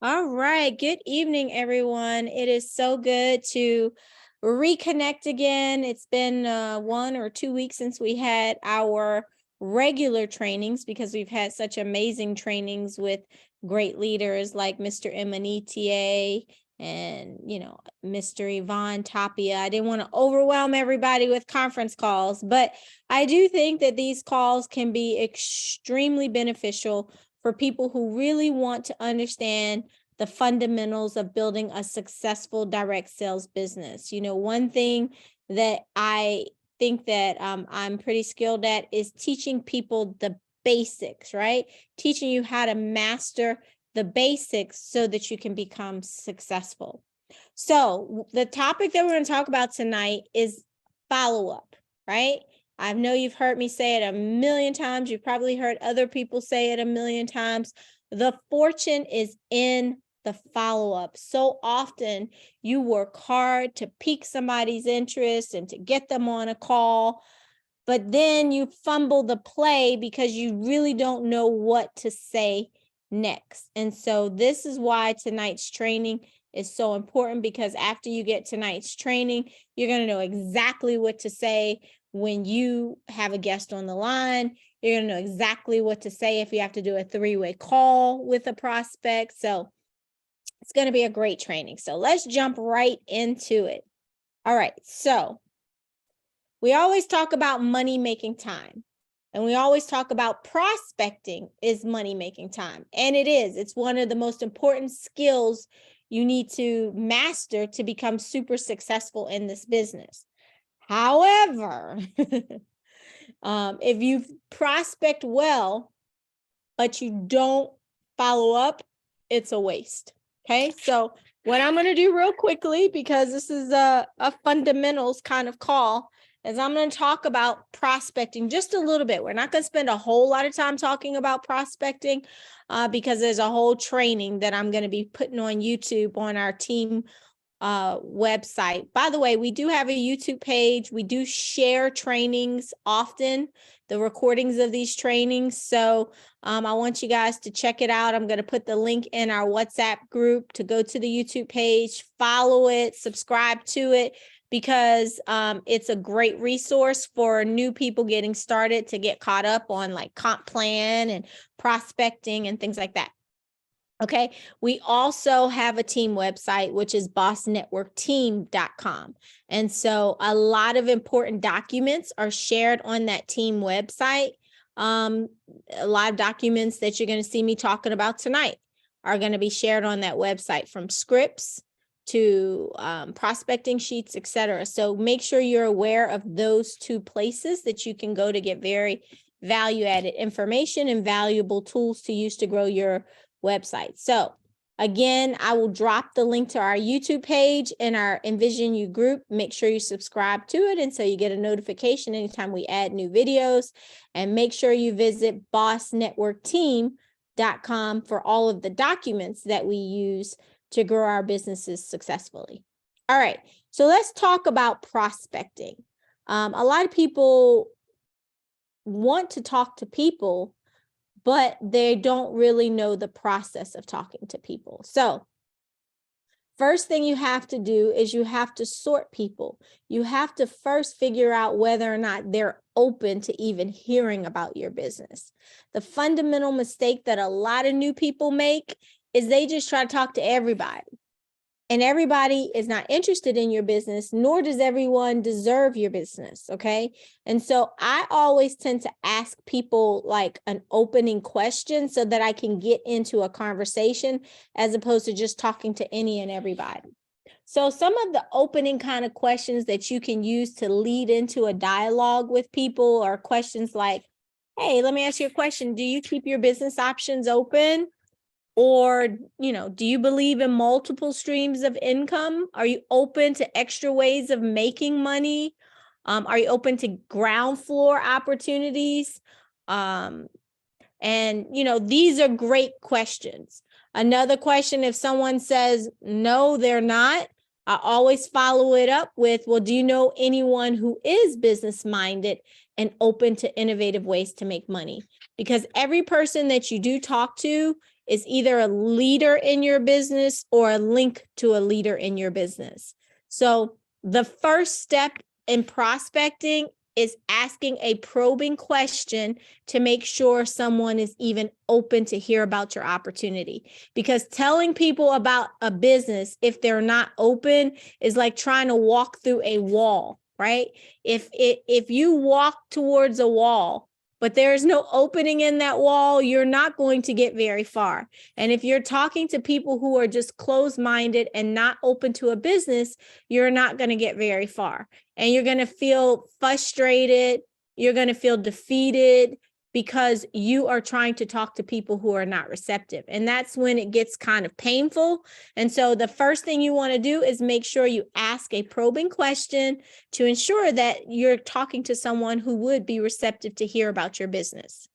All right. Good evening, everyone. It is so good to reconnect again. It's been 1 or 2 weeks since we had our regular trainings because we've had such amazing trainings with great leaders like Mr. Emanitier and, Mr. Yvonne Tapia. I didn't want to overwhelm everybody with conference calls, but I do think that these calls can be extremely beneficial for people who really want to understand the fundamentals of building a successful direct sales business. One thing that I think that I'm pretty skilled at is teaching people the basics, right? Teaching you how to master the basics so that you can become successful. So the topic that we're going to talk about tonight is follow-up, right? I know you've heard me say it a million times. You've probably heard other people say it a million times. The fortune is in the follow-up. So often you work hard to pique somebody's interest and to get them on a call, but then you fumble the play because you really don't know what to say next. And so this is why tonight's training is so important, because after you get tonight's training, you're going to know exactly what to say when you have a guest on the line. You're going to know exactly what to say if you have to do a 3-way call with a prospect. So it's going to be a great training. So let's jump right into it. All right. So we always talk about money making time, and we always talk about prospecting is money making time. And it is. It's one of the most important skills you need to master to become super successful in this business. However, if you prospect well, but you don't follow up, it's a waste. Okay, so what I'm going to do real quickly, because this is a fundamentals kind of call, is I'm going to talk about prospecting just a little bit. We're not going to spend a whole lot of time talking about prospecting because there's a whole training that I'm going to be putting on YouTube on our team website. By the way, we do have a YouTube page. We do share trainings often, the recordings of these trainings. So I want you guys to check it out. I'm going to put the link in our WhatsApp group to go to the YouTube page, follow it, subscribe to it, because it's a great resource for new people getting started to get caught up on like comp plan and prospecting and things like that. Okay, we also have a team website, which is bossnetworkteam.com. And so a lot of important documents are shared on that team website. A lot of documents that you're going to see me talking about tonight are going to be shared on that website, from scripts to prospecting sheets, etc. So make sure you're aware of those two places that you can go to get very value-added information and valuable tools to use to grow your website. So again, I will drop the link to our YouTube page and our Envision You group. Make sure you subscribe to it, and so you get a notification anytime we add new videos. And make sure you visit bossnetworkteam.com for all of the documents that we use to grow our businesses successfully. All right, so let's talk about prospecting. A lot of people want to talk to people, but they don't really know the process of talking to people. So first thing you have to do is you have to sort people. You have to first figure out whether or not they're open to even hearing about your business. The fundamental mistake that a lot of new people make is they just try to talk to everybody. And everybody is not interested in your business, nor does everyone deserve your business, okay? And so I always tend to ask people like an opening question so that I can get into a conversation, as opposed to just talking to any and everybody. So some of the opening kind of questions that you can use to lead into a dialogue with people are questions like, hey, let me ask you a question. Do you keep your business options open? Or, do you believe in multiple streams of income? Are you open to extra ways of making money? Are you open to ground floor opportunities? And, these are great questions. Another question, if someone says, no, they're not, I always follow it up with, well, do you know anyone who is business minded and open to innovative ways to make money? Because every person that you do talk to is either a leader in your business or a link to a leader in your business. So the first step in prospecting is asking a probing question to make sure someone is even open to hear about your opportunity. Because telling people about a business, if they're not open, is like trying to walk through a wall, right? If you walk towards a wall, but there is no opening in that wall, you're not going to get very far. And if you're talking to people who are just closed-minded and not open to a business, you're not going to get very far. And you're going to feel frustrated. You're going to feel defeated because you are trying to talk to people who are not receptive. And that's when it gets kind of painful. And so the first thing you want to do is make sure you ask a probing question to ensure that you're talking to someone who would be receptive to hear about your business.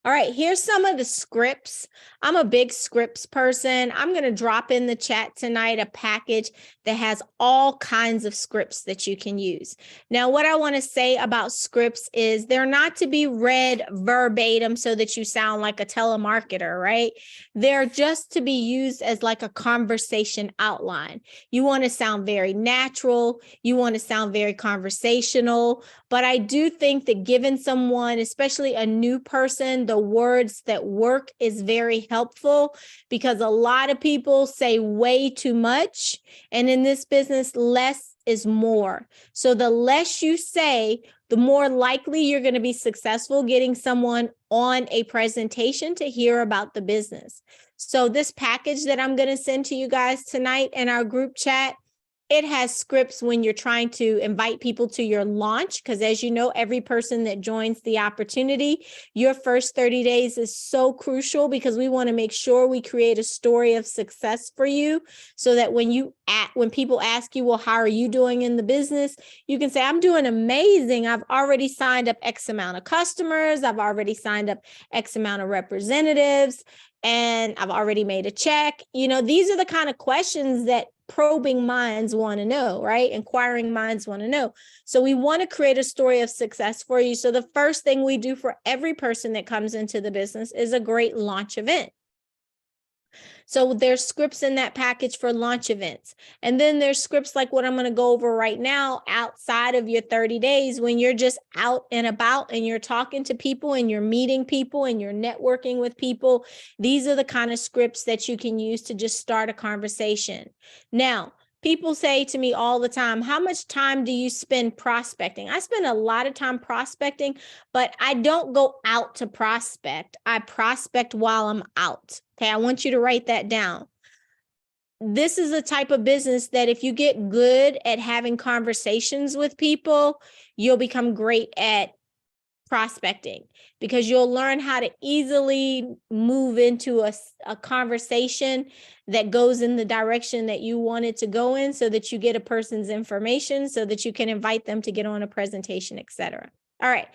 All right, here's some of the scripts. I'm a big scripts person. I'm going to drop in the chat tonight a package that has all kinds of scripts that you can use. Now, what I want to say about scripts is they're not to be read verbatim so that you sound like a telemarketer, right? They're just to be used as like a conversation outline. You want to sound very natural. You want to sound very conversational. But I do think that giving someone, especially a new person, the words that work is very helpful, because a lot of people say way too much. And in this business, less is more. So the less you say, the more likely you're going to be successful getting someone on a presentation to hear about the business. So this package that I'm going to send to you guys tonight in our group chat, it has scripts when you're trying to invite people to your launch, because as you know, every person that joins the opportunity, your first 30 days is so crucial, because we want to make sure we create a story of success for you, so that when people ask you, well, how are you doing in the business? You can say, I'm doing amazing. I've already signed up X amount of customers. I've already signed up X amount of representatives, and I've already made a check. You know, these are the kind of questions that probing minds want to know, right? Inquiring minds want to know. So we want to create a story of success for you. So the first thing we do for every person that comes into the business is a great launch event. So there's scripts in that package for launch events. And then there's scripts like what I'm going to go over right now outside of your 30 days, when you're just out and about and you're talking to people and you're meeting people and you're networking with people. These are the kind of scripts that you can use to just start a conversation. Now, people say to me all the time, how much time do you spend prospecting? I spend a lot of time prospecting, but I don't go out to prospect. I prospect while I'm out. Okay, I want you to write that down. This is a type of business that if you get good at having conversations with people, you'll become great at prospecting, because you'll learn how to easily move into a conversation that goes in the direction that you want it to go in, so that you get a person's information, so that you can invite them to get on a presentation, etc. All right.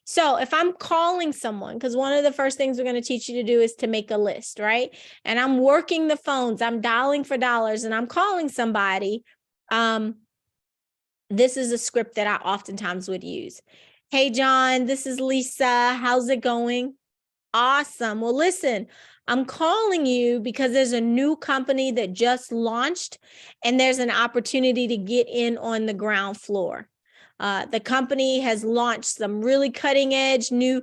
So if I'm calling someone, because one of the first things we're going to teach you to do is to make a list, right? And I'm working the phones, I'm dialing for dollars, and I'm calling somebody. This is a script that I oftentimes would use. Hey, John, this is Lisa. How's it going? Awesome. Well, listen, I'm calling you because there's a new company that just launched, and there's an opportunity to get in on the ground floor. The company has launched some really cutting edge new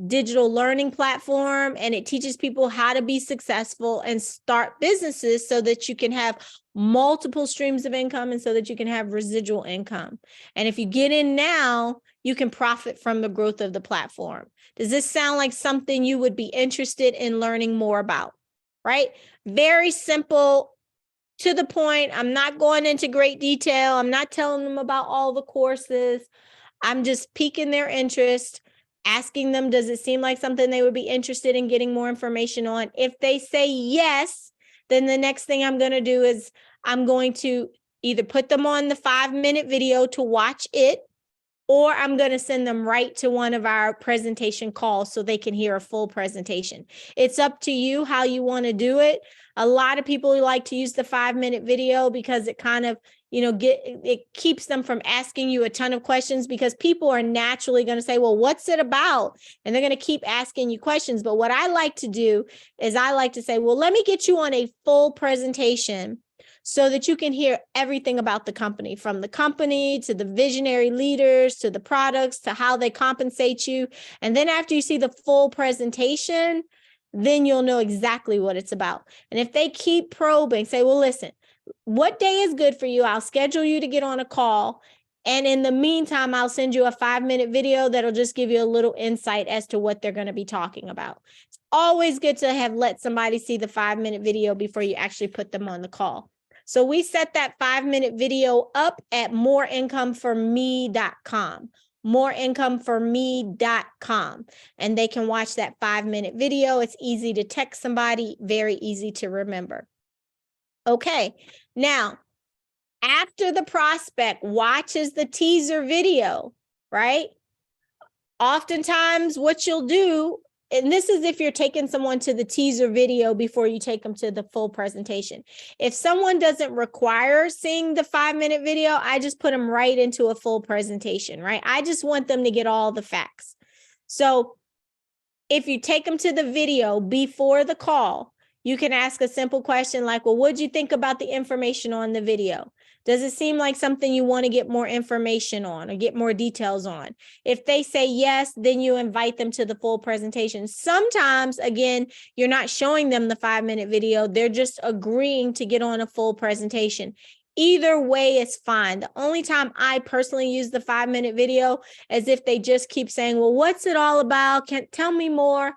digital learning platform, and it teaches people how to be successful and start businesses so that you can have multiple streams of income and so that you can have residual income. And if you get in now, you can profit from the growth of the platform. Does this sound like something you would be interested in learning more about? Right? Very simple, to the point. I'm not going into great detail. I'm not telling them about all the courses. I'm just piquing their interest, asking them, does it seem like something they would be interested in getting more information on? If they say yes, then the next thing I'm going to do is I'm going to either put them on the 5-minute video to watch it, or I'm going to send them right to one of our presentation calls so they can hear a full presentation. It's up to you how you want to do it. A lot of people like to use the 5-minute video because it kind of it keeps them from asking you a ton of questions, because people are naturally going to say, well, what's it about? And they're going to keep asking you questions. But what I like to do is I like to say, well, let me get you on a full presentation so that you can hear everything about the company, from the company to the visionary leaders, to the products, to how they compensate you. And then after you see the full presentation, then you'll know exactly what it's about. And if they keep probing, say, well, listen, what day is good for you? I'll schedule you to get on a call. And in the meantime, I'll send you a 5-minute video that'll just give you a little insight as to what they're going to be talking about. It's always good to have let somebody see the 5-minute video before you actually put them on the call. So we set that 5-minute video up at moreincomeforme.com, moreincomeforme.com. And they can watch that 5-minute video. It's easy to text somebody, very easy to remember. Okay, now, after the prospect watches the teaser video, right? Oftentimes what you'll do, and this is if you're taking someone to the teaser video before you take them to the full presentation. If someone doesn't require seeing the 5-minute video, I just put them right into a full presentation, right? I just want them to get all the facts. So if you take them to the video before the call, you can ask a simple question like, well, what did you think about the information on the video? Does it seem like something you want to get more information on or get more details on? If they say yes, then you invite them to the full presentation. Sometimes, again, you're not showing them the 5-minute video. They're just agreeing to get on a full presentation. Either way is fine. The only time I personally use the 5-minute video is if they just keep saying, well, what's it all about? Can't tell me more.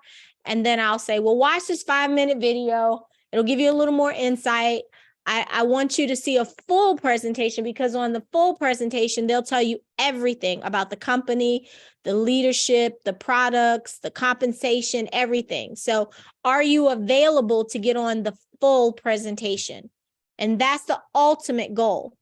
And then I'll say, well, watch this 5-minute video. It'll give you a little more insight. I want you to see a full presentation, because on the full presentation, they'll tell you everything about the company, the leadership, the products, the compensation, everything. So are you available to get on the full presentation? And that's the ultimate goal.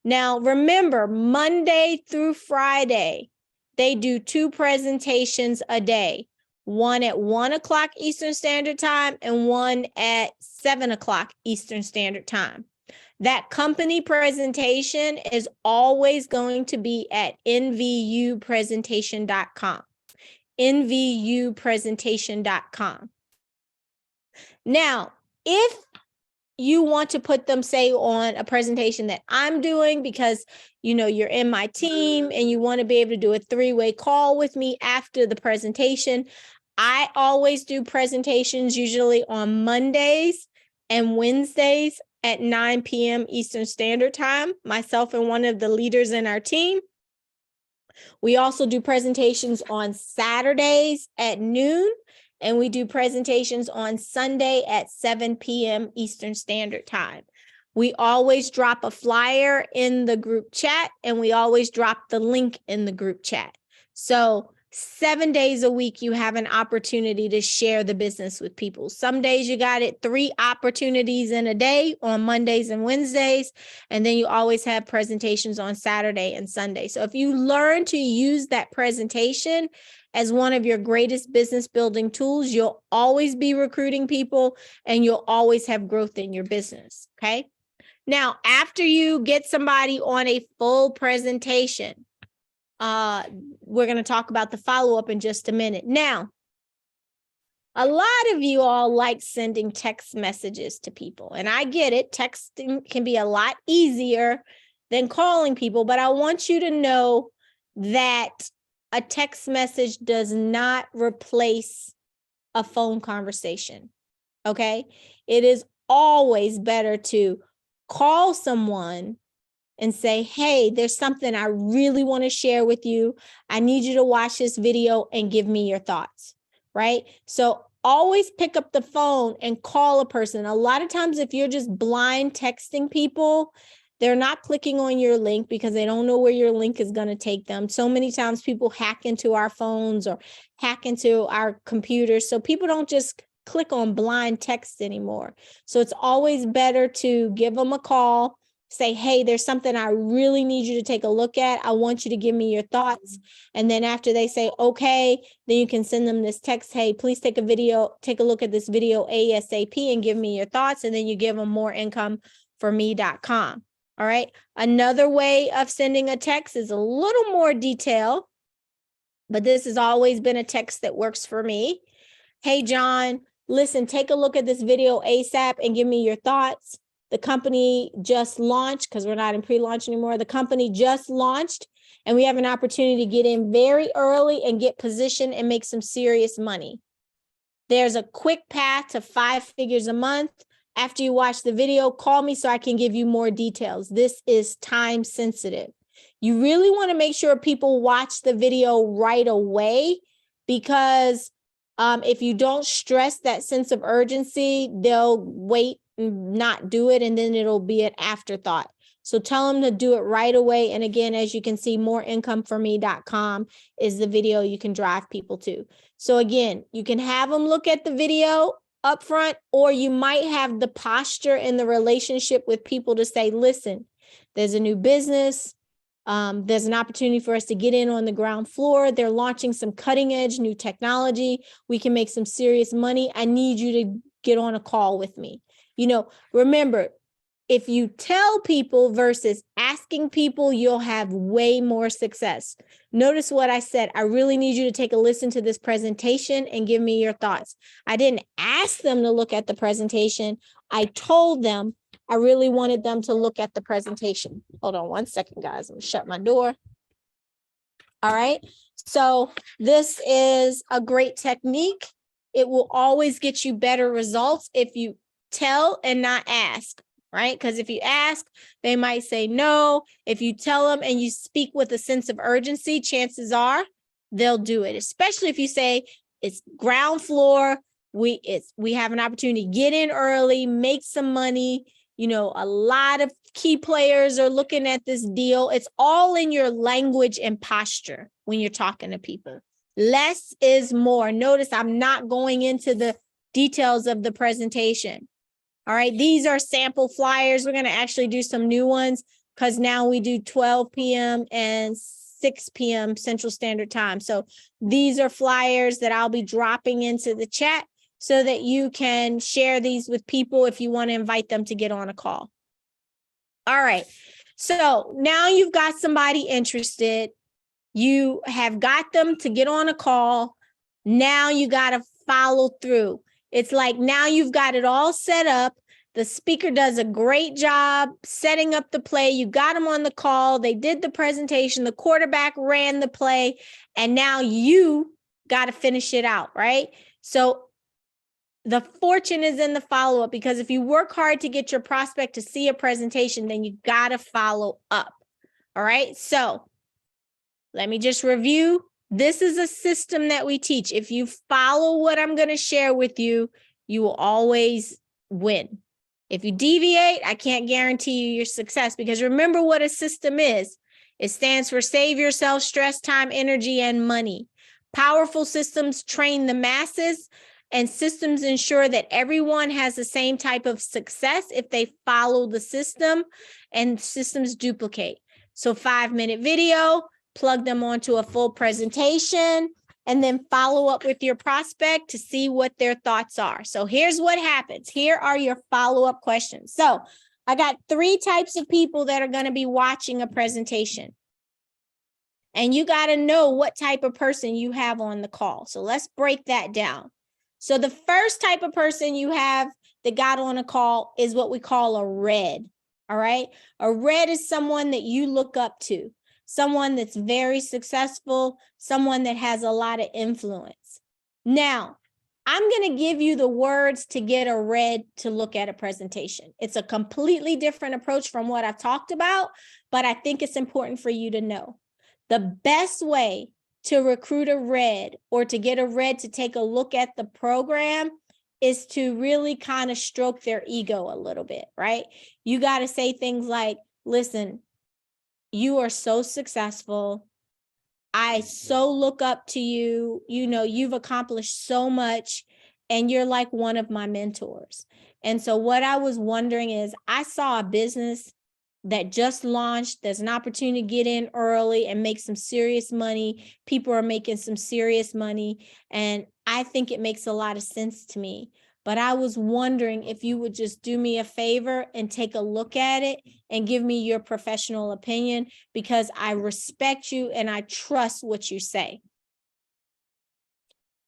Now, remember, Monday through Friday, they do 2 presentations a day. One at 1 o'clock Eastern Standard Time and one at 7 o'clock Eastern Standard Time. That company presentation is always going to be at nvupresentation.com, nvupresentation.com. Now, if you want to put them, say, on a presentation that I'm doing because, you're in my team and you want to be able to do a 3-way call with me after the presentation, I always do presentations usually on Mondays and Wednesdays at 9 p.m. Eastern Standard Time, myself and one of the leaders in our team. We also do presentations on Saturdays at noon, and we do presentations on Sunday at 7 p.m. Eastern Standard Time. We always drop a flyer in the group chat, and we always drop the link in the group chat. So 7 days a week, you have an opportunity to share the business with people. Some days you got it 3 opportunities in a day on Mondays and Wednesdays, and then you always have presentations on Saturday and Sunday. So if you learn to use that presentation as one of your greatest business building tools, you'll always be recruiting people and you'll always have growth in your business. Okay. Now, after you get somebody on a full presentation, we're going to talk about the follow-up in just a minute. Now, a lot of you all like sending text messages to people, and I get it. Texting can be a lot easier than calling people, but I want you to know that a text message does not replace a phone conversation, okay? It is always better to call someone and say, hey, there's something I really want to share with you. I need you to watch this video and give me your thoughts, right? So always pick up the phone and call a person. A lot of times, if you're just blind texting people, they're not clicking on your link because they don't know where your link is going to take them. So many times people hack into our phones or hack into our computers. So people don't just click on blind text anymore. So it's always better to give them a call. Say, hey, there's something I really need you to take a look at. I want you to give me your thoughts. And then after they say, okay, then you can send them this text. Hey, please take a look at this video ASAP and give me your thoughts. And then you give them moreincomeforme.com. All right. Another way of sending a text is a little more detail, but this has always been a text that works for me. Hey, John, listen, take a look at this video ASAP and give me your thoughts. The company just launched, because we're not in pre-launch anymore. The company just launched, and we have an opportunity to get in very early and get positioned and make some serious money. There's a quick path to 5 figures a month. After you watch the video, call me so I can give you more details. This is time sensitive. You really want to make sure people watch the video right away, because if you don't stress that sense of urgency, they'll wait and not do it, and then it'll be an afterthought. So tell them to do it right away. And again, as you can see, moreincomeforme.com is the video you can drive people to. So again, you can have them look at the video up front, or you might have the posture and the relationship with people to say, listen, there's a new business. There's an opportunity for us to get in on the ground floor. They're launching some cutting edge new technology. We can make some serious money. I need you to get on a call with me. You know, remember, if you tell people versus asking people, you'll have way more success. Notice what I said. I really need you to take a listen to this presentation and give me your thoughts. I didn't ask them to look at the presentation. I told them I really wanted them to look at the presentation. Hold on one second, guys. I'm gonna shut my door. All right. So this is a great technique. It will always get you better results if you tell and not ask. Right? Because if you ask, they might say no. If you tell them and you speak with a sense of urgency, chances are they'll do it, especially if you say it's ground floor. We have an opportunity to get in early, make some money. You know, a lot of key players are looking at this deal. It's all in your language and posture when you're talking to people. Less is more. Notice I'm not going into the details of the presentation. All right, these are sample flyers. We're going to actually do some new ones because now we do 12 p.m. and 6 p.m. Central Standard Time. So these are flyers that I'll be dropping into the chat so that you can share these with people if you want to invite them to get on a call. All right, so now you've got somebody interested. You have got them to get on a call. Now you got to follow through. It's like now you've got it all set up. The speaker does a great job setting up the play. You got them on the call. They did the presentation. The quarterback ran the play. And now you got to finish it out, right? So the fortune is in the follow-up, because if you work hard to get your prospect to see a presentation, then you got to follow up. All right. So let me just review. This is a system that we teach. If you follow what I'm going to share with you, you will always win. If you deviate, I can't guarantee you your success, because remember what a system is. It stands for save yourself stress, time, energy, and money. Powerful systems train the masses, and systems ensure that everyone has the same type of success if they follow the system, and systems duplicate. So 5-minute video, plug them onto a full presentation, and then follow up with your prospect to see what their thoughts are. So here's what happens. Here are your follow-up questions. So I got 3 types of people that are going to be watching a presentation. And you got to know what type of person you have on the call. So let's break that down. So the first type of person you have that got on a call is what we call a red. All right. A red is someone that you look up to, someone that's very successful, someone that has a lot of influence. Now, I'm going to give you the words to get a red to look at a presentation. It's a completely different approach from what I've talked about, but I think it's important for you to know. The best way to recruit a red or to get a red to take a look at the program is to really kind of stroke their ego a little bit, right? You got to say things like, listen, you are so successful. I so look up to you. You know, you've accomplished so much and you're like one of my mentors. And so what I was wondering is, I saw a business that just launched. There's an opportunity to get in early and make some serious money. People are making some serious money. And I think it makes a lot of sense to me. but I was wondering if you would just do me a favor and take a look at it and give me your professional opinion, because I respect you and I trust what you say.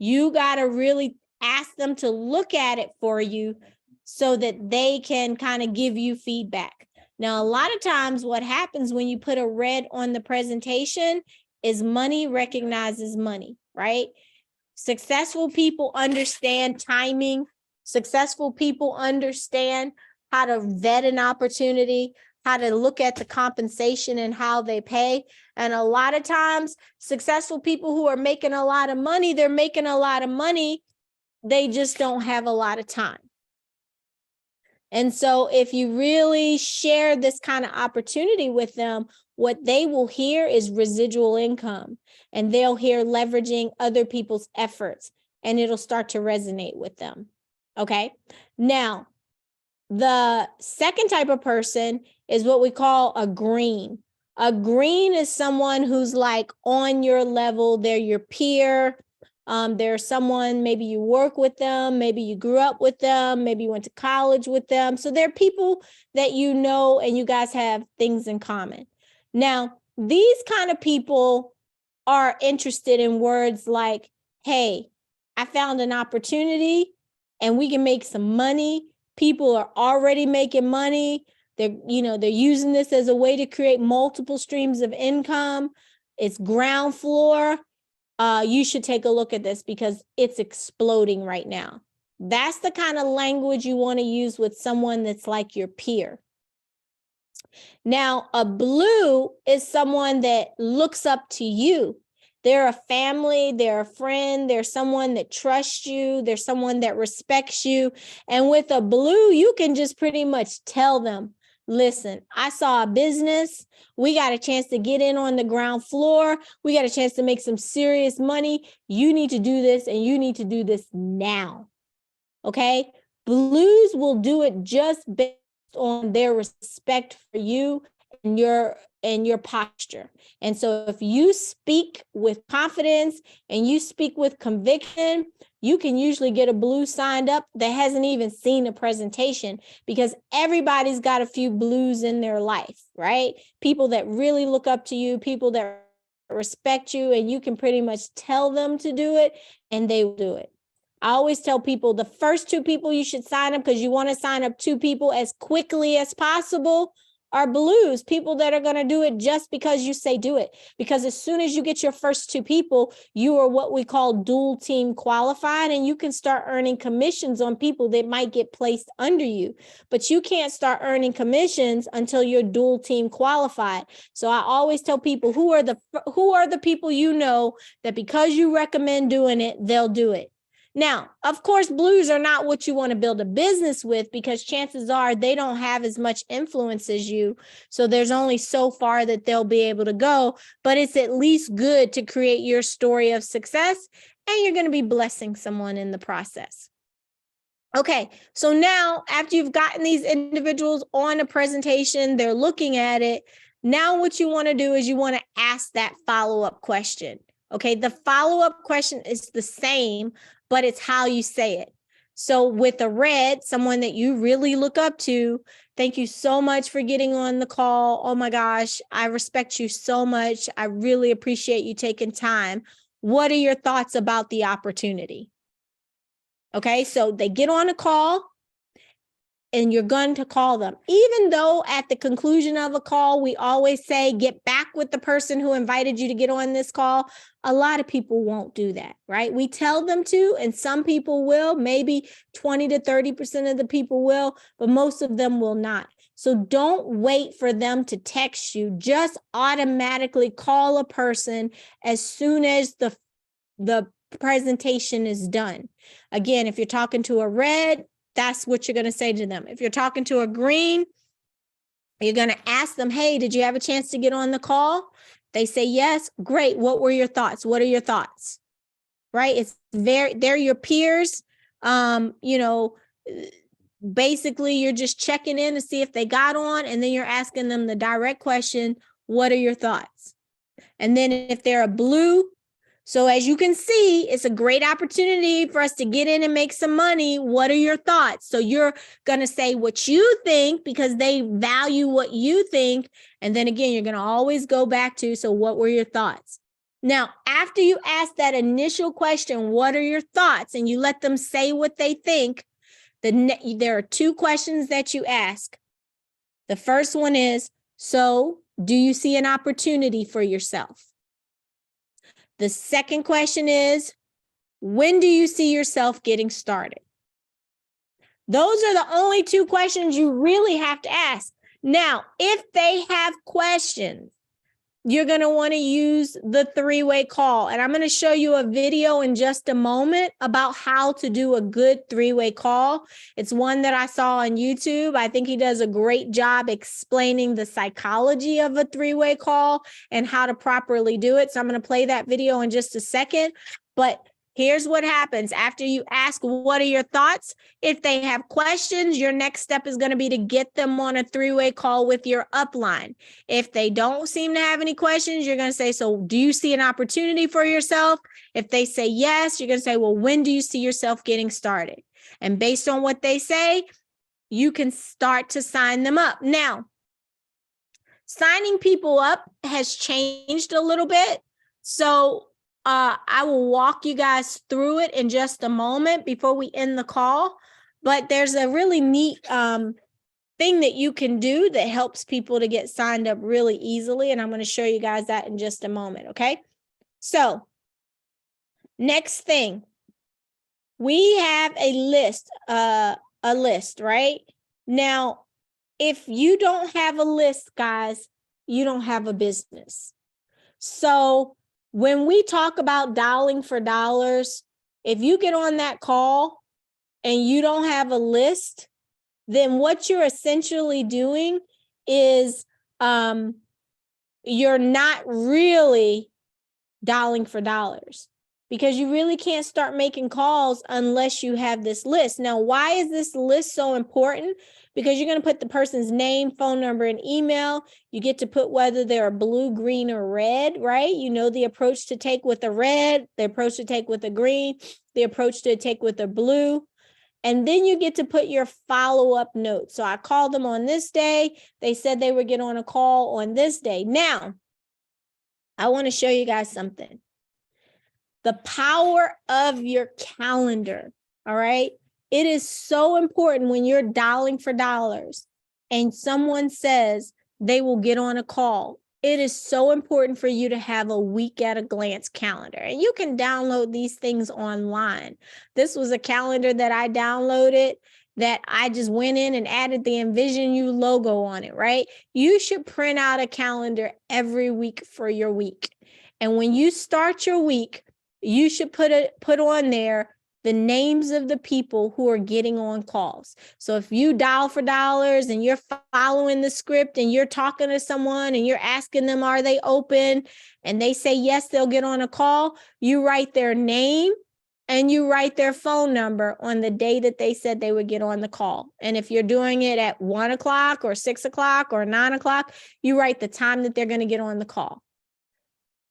You got to really ask them to look at it for you so that they can kind of give you feedback. Now, a lot of times what happens when you put a red on the presentation is money recognizes money, right? Successful people understand timing. Successful people understand how to vet an opportunity, how to look at the compensation and how they pay. And a lot of times, successful people who are making a lot of money, they're making a lot of money. They just don't have a lot of time. And so if you really share this kind of opportunity with them, what they will hear is residual income, and they'll hear leveraging other people's efforts, and it'll start to resonate with them. Okay. Now, the second type of person is what we call a green. A green is someone who's like on your level. They're your peer. They're someone, maybe you work with them, maybe you grew up with them, maybe you went to college with them. So they're people that you know and you guys have things in common. Now, these kind of people are interested in words like, hey, I found an opportunity and we can make some money. People are already making money. They're using this as a way to create multiple streams of income. It's ground floor. You should take a look at this because it's exploding right now. That's the kind of language you want to use with someone that's like your peer. Now, a blue is someone that looks up to you. They're a family, they're a friend, they're someone that trusts you, they're someone that respects you. And with a blue, you can just pretty much tell them, listen, I saw a business. We got a chance to get in on the ground floor. We got a chance to make some serious money. You need to do this and you need to do this now. Okay? Blues will do it just based on their respect for you and your posture. And so if you speak with confidence and you speak with conviction, you can usually get a blue signed up that hasn't even seen a presentation, because everybody's got a few blues in their life, right? People that really look up to you, people that respect you, and you can pretty much tell them to do it and they will do it. I always tell people the first 2 people you should sign up, because you want to sign up 2 people as quickly as possible, are blues, people that are going to do it just because you say do it. Because as soon as you get your first 2 people, you are what we call dual team qualified, and you can start earning commissions on people that might get placed under you. But you can't start earning commissions until you're dual team qualified. So I always tell people, who are the people you know that because you recommend doing it, they'll do it. Now, of course, blues are not what you want to build a business with, because chances are they don't have as much influence as you. So there's only so far that they'll be able to go, but it's at least good to create your story of success, and you're going to be blessing someone in the process. Okay, so now after you've gotten these individuals on a presentation, they're looking at it. Now what you want to do is you want to ask that follow-up question. Okay, the follow-up question is the same, but it's how you say it. So with a red, someone that you really look up to, thank you so much for getting on the call. Oh my gosh, I respect you so much. I really appreciate you taking time. What are your thoughts about the opportunity? Okay, so they get on a call and you're going to call them. Even though at the conclusion of a call, we always say, get back with the person who invited you to get on this call. A lot of people won't do that, right? We tell them to, and some people will, maybe 20 to 30% of the people will, but most of them will not. So don't wait for them to text you. Just automatically call a person as soon as the presentation is done. Again, if you're talking to a red, that's what you're going to say to them. If you're talking to a green, you're going to ask them, hey, did you have a chance to get on the call? They say yes. Great. What were your thoughts? What are your thoughts? Right? They're your peers. Basically, you're just checking in to see if they got on, and then you're asking them the direct question, what are your thoughts? And then if they're a blue, So as you can see, it's a great opportunity for us to get in and make some money. What are your thoughts? So you're going to say what you think because they value what you think. And then again, you're going to always go back to, so what were your thoughts? Now, after you ask that initial question, what are your thoughts? And you let them say what they think, there are two questions that you ask. The first one is, so do you see an opportunity for yourself? The second question is, when do you see yourself getting started? Those are the only two questions you really have to ask. Now, if they have questions, you're going to want to use the three-way call. And I'm going to show you a video in just a moment about how to do a good three-way call. It's one that I saw on YouTube. I think he does a great job explaining the psychology of a three-way call and how to properly do it. So I'm going to play that video in just a second. But here's what happens after you ask, what are your thoughts? If they have questions, your next step is going to be to get them on a three-way call with your upline. If they don't seem to have any questions, you're going to say, so do you see an opportunity for yourself? If they say yes, you're going to say, well, when do you see yourself getting started? And based on what they say, you can start to sign them up. Now, signing people up has changed a little bit. So I will walk you guys through it in just a moment before we end the call. But there's a really neat thing that you can do that helps people to get signed up really easily. And I'm going to show you guys that in just a moment. Okay. So next thing, we have a list, right? Now, if you don't have a list, guys, you don't have a business. So when we talk about dialing for dollars, if you get on that call and you don't have a list, then what you're essentially doing is you're not really dialing for dollars, because you really can't start making calls unless you have this list. Now, why is this list so important? Because you're going to put the person's name, phone number, and email. You get to put whether they're blue, green, or red, right? You know the approach to take with a red, the approach to take with a green, the approach to take with a blue. And then you get to put your follow-up note. So I called them on this day. They said they would get on a call on this day. Now, I want to show you guys something. The power of your calendar, all right? It is so important when you're dialing for dollars and someone says they will get on a call. It is so important for you to have a week at a glance calendar. And you can download these things online. This was a calendar that I downloaded that I just went in and added the Envision You logo on it, right? You should print out a calendar every week for your week. And when you start your week, you should put on there the names of the people who are getting on calls. So if you dial for dollars and you're following the script and you're talking to someone and you're asking them, are they open? And they say, yes, they'll get on a call. You write their name and you write their phone number on the day that they said they would get on the call. And if you're doing it at 1 o'clock or 6 o'clock or 9 o'clock, you write the time that they're going to get on the call.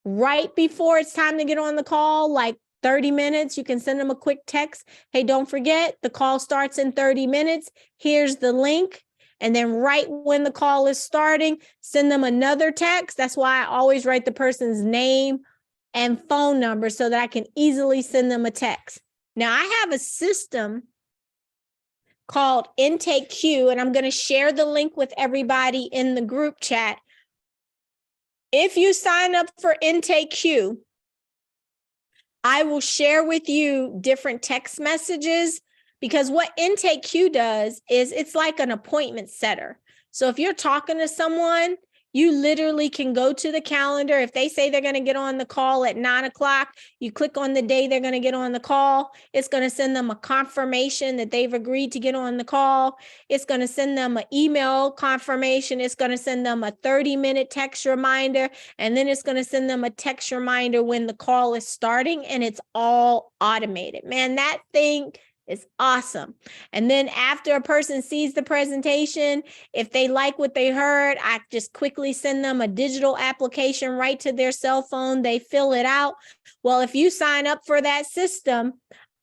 Right before it's time to get on the call, like 30 minutes, you can send them a quick text. Hey, don't forget, the call starts in 30 minutes. Here's the link. And then right when the call is starting, send them another text. That's why I always write the person's name and phone number so that I can easily send them a text. Now, I have a system called Intake Queue, and I'm going to share the link with everybody in the group chat. If you sign up for Intake Queue, I will share with you different text messages, because what Intake Queue does is it's like an appointment setter. So if you're talking to someone, you literally can go to the calendar. If they say they're going to get on the call at 9 o'clock, you click on the day they're going to get on the call. It's going to send them a confirmation that they've agreed to get on the call. It's going to send them an email confirmation. It's going to send them a 30-minute text reminder. And then it's going to send them a text reminder when the call is starting, and it's all automated. Man, that thing It's awesome. And then after a person sees the presentation, if they like what they heard, I just quickly send them a digital application right to their cell phone. They fill it out. Well, if you sign up for that system,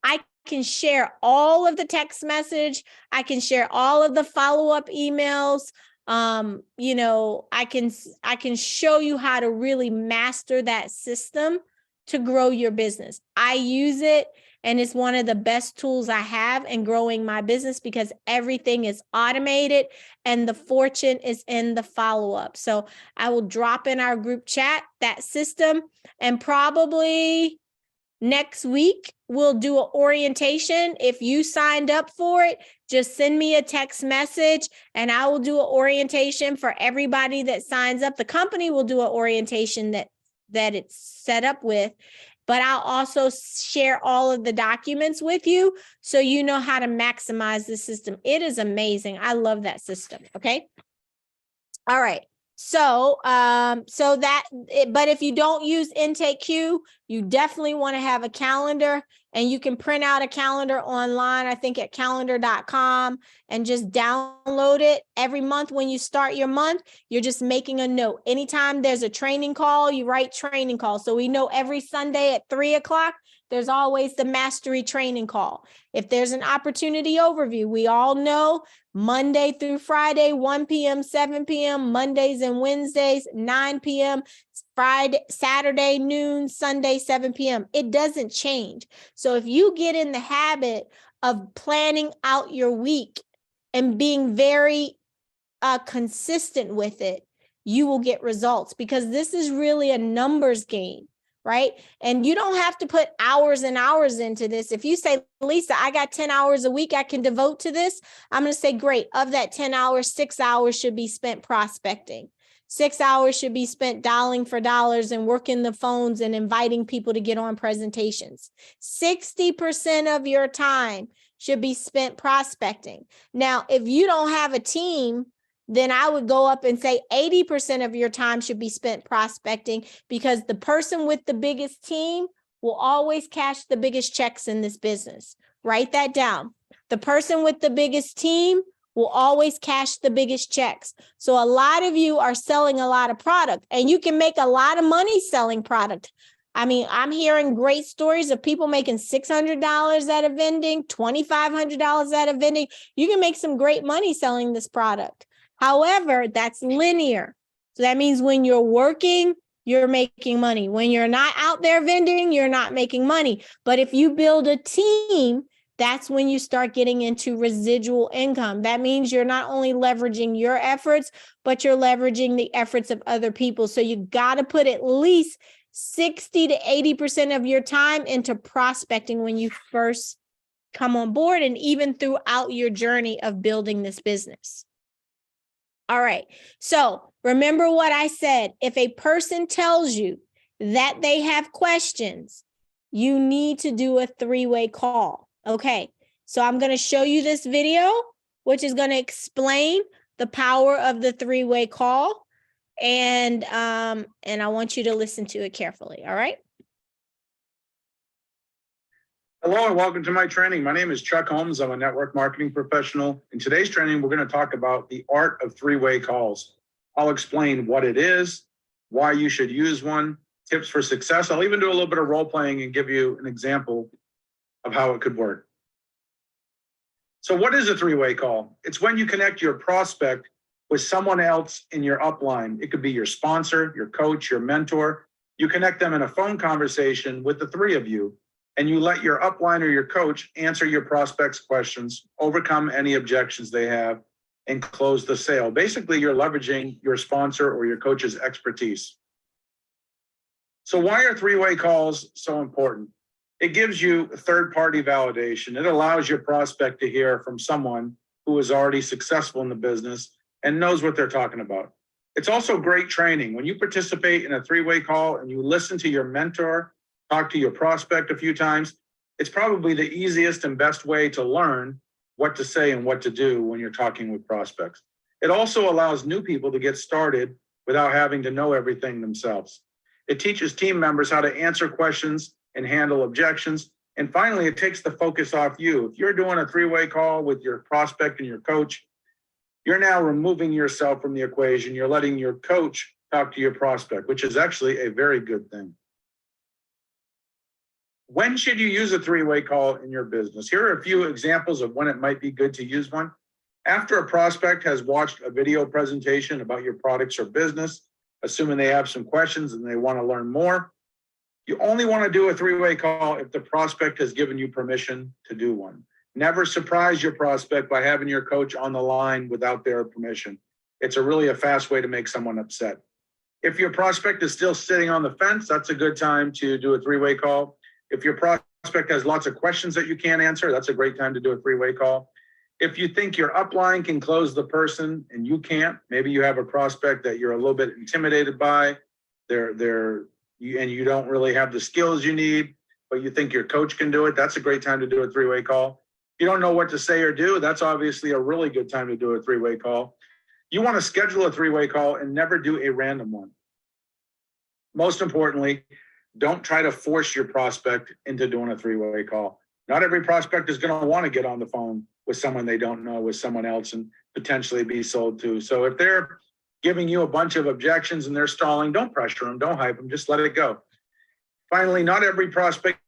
I can share all of the text message. I can share all of the follow-up emails. I can show you how to really master that system to grow your business. I use it, and it's one of the best tools I have in growing my business because everything is automated and the fortune is in the follow-up. So I will drop in our group chat that system, and probably next week we'll do an orientation. If you signed up for it, just send me a text message and I will do an orientation for everybody that signs up. The company will do an orientation that it's set up with, but I'll also share all of the documents with you so you know how to maximize the system. It is amazing. I love that system. Okay. All right. So, but if you don't use IntakeQ, you definitely want to have a calendar, and you can print out a calendar online, I think at calendar.com, and just download it. Every month when you start your month, you're just making a note. Anytime there's a training call, you write training call. So we know every Sunday at 3:00, there's always the mastery training call. If there's an opportunity overview, we all know Monday through Friday, 1 p.m., 7 p.m., Mondays and Wednesdays, 9 p.m., Friday, Saturday, noon, Sunday, 7 p.m. It doesn't change. So if you get in the habit of planning out your week and being very consistent with it, you will get results, because this is really a numbers game. Right? And you don't have to put hours and hours into this. If you say, Lisa, I got 10 hours a week I can devote to this, I'm going to say, great. Of that 10 hours, 6 hours should be spent prospecting. 6 hours should be spent dialing for dollars and working the phones and inviting people to get on presentations. 60% of your time should be spent prospecting. Now, if you don't have a team, then I would go up and say 80% of your time should be spent prospecting, because the person with the biggest team will always cash the biggest checks in this business. Write that down. The person with the biggest team will always cash the biggest checks. So a lot of you are selling a lot of product, and you can make a lot of money selling product. I mean, I'm hearing great stories of people making $600 at a vending, $2,500 at a vending. You can make some great money selling this product. However, that's linear. So that means when you're working, you're making money. When you're not out there vending, you're not making money. But if you build a team, that's when you start getting into residual income. That means you're not only leveraging your efforts, but you're leveraging the efforts of other people. So you got to put at least 60 to 80% of your time into prospecting when you first come on board, and even throughout your journey of building this business. All right. So remember what I said. If a person tells you that they have questions, you need to do a 3-way call. Okay. So I'm going to show you this video, which is going to explain the power of the 3-way call. And I want you to listen to it carefully. All right. Hello and welcome to my training. My name is Chuck Holmes. I'm a network marketing professional. In today's training, we're going to talk about the art of 3-way calls. I'll explain what it is, why you should use one, tips for success. I'll even do a little bit of role playing and give you an example of how it could work. So what is a 3-way call? It's when you connect your prospect with someone else in your upline. It could be your sponsor, your coach, your mentor. You connect them in a phone conversation with the three of you, and you let your upline or your coach answer your prospect's questions, overcome any objections they have, and close the sale. Basically, you're leveraging your sponsor or your coach's expertise. So why are 3-way calls so important? It gives you third-party validation. It allows your prospect to hear from someone who is already successful in the business and knows what they're talking about. It's also great training. When you participate in a 3-way call and you listen to your mentor talk to your prospect a few times, it's probably the easiest and best way to learn what to say and what to do when you're talking with prospects. It also allows new people to get started without having to know everything themselves. It teaches team members how to answer questions and handle objections. And finally, it takes the focus off you. If you're doing a three-way call with your prospect and your coach, you're now removing yourself from the equation. You're letting your coach talk to your prospect, which is actually a very good thing. When should you use a three-way call in your business? Here are a few examples of when it might be good to use one. After a prospect has watched a video presentation about your products or business, assuming they have some questions and they want to learn more, you only want to do a three-way call if the prospect has given you permission to do one. Never surprise your prospect by having your coach on the line without their permission. It's really a fast way to make someone upset. If your prospect is still sitting on the fence, that's a good time to do a three-way call. If your prospect has lots of questions that you can't answer, that's a great time to do a three-way call. If you think your upline can close the person and you can't, maybe you have a prospect that you're a little bit intimidated by, and you don't really have the skills you need, but you think your coach can do it, that's a great time to do a three-way call. If you don't know what to say or do, that's obviously a really good time to do a three-way call. You want to schedule a three-way call and never do a random one. Most importantly, don't try to force your prospect into doing a three-way call. Not every prospect is going to want to get on the phone with someone they don't know, with someone else, and potentially be sold to. So if they're giving you a bunch of objections and they're stalling, don't pressure them, don't hype them, just let it go. Finally, not every prospect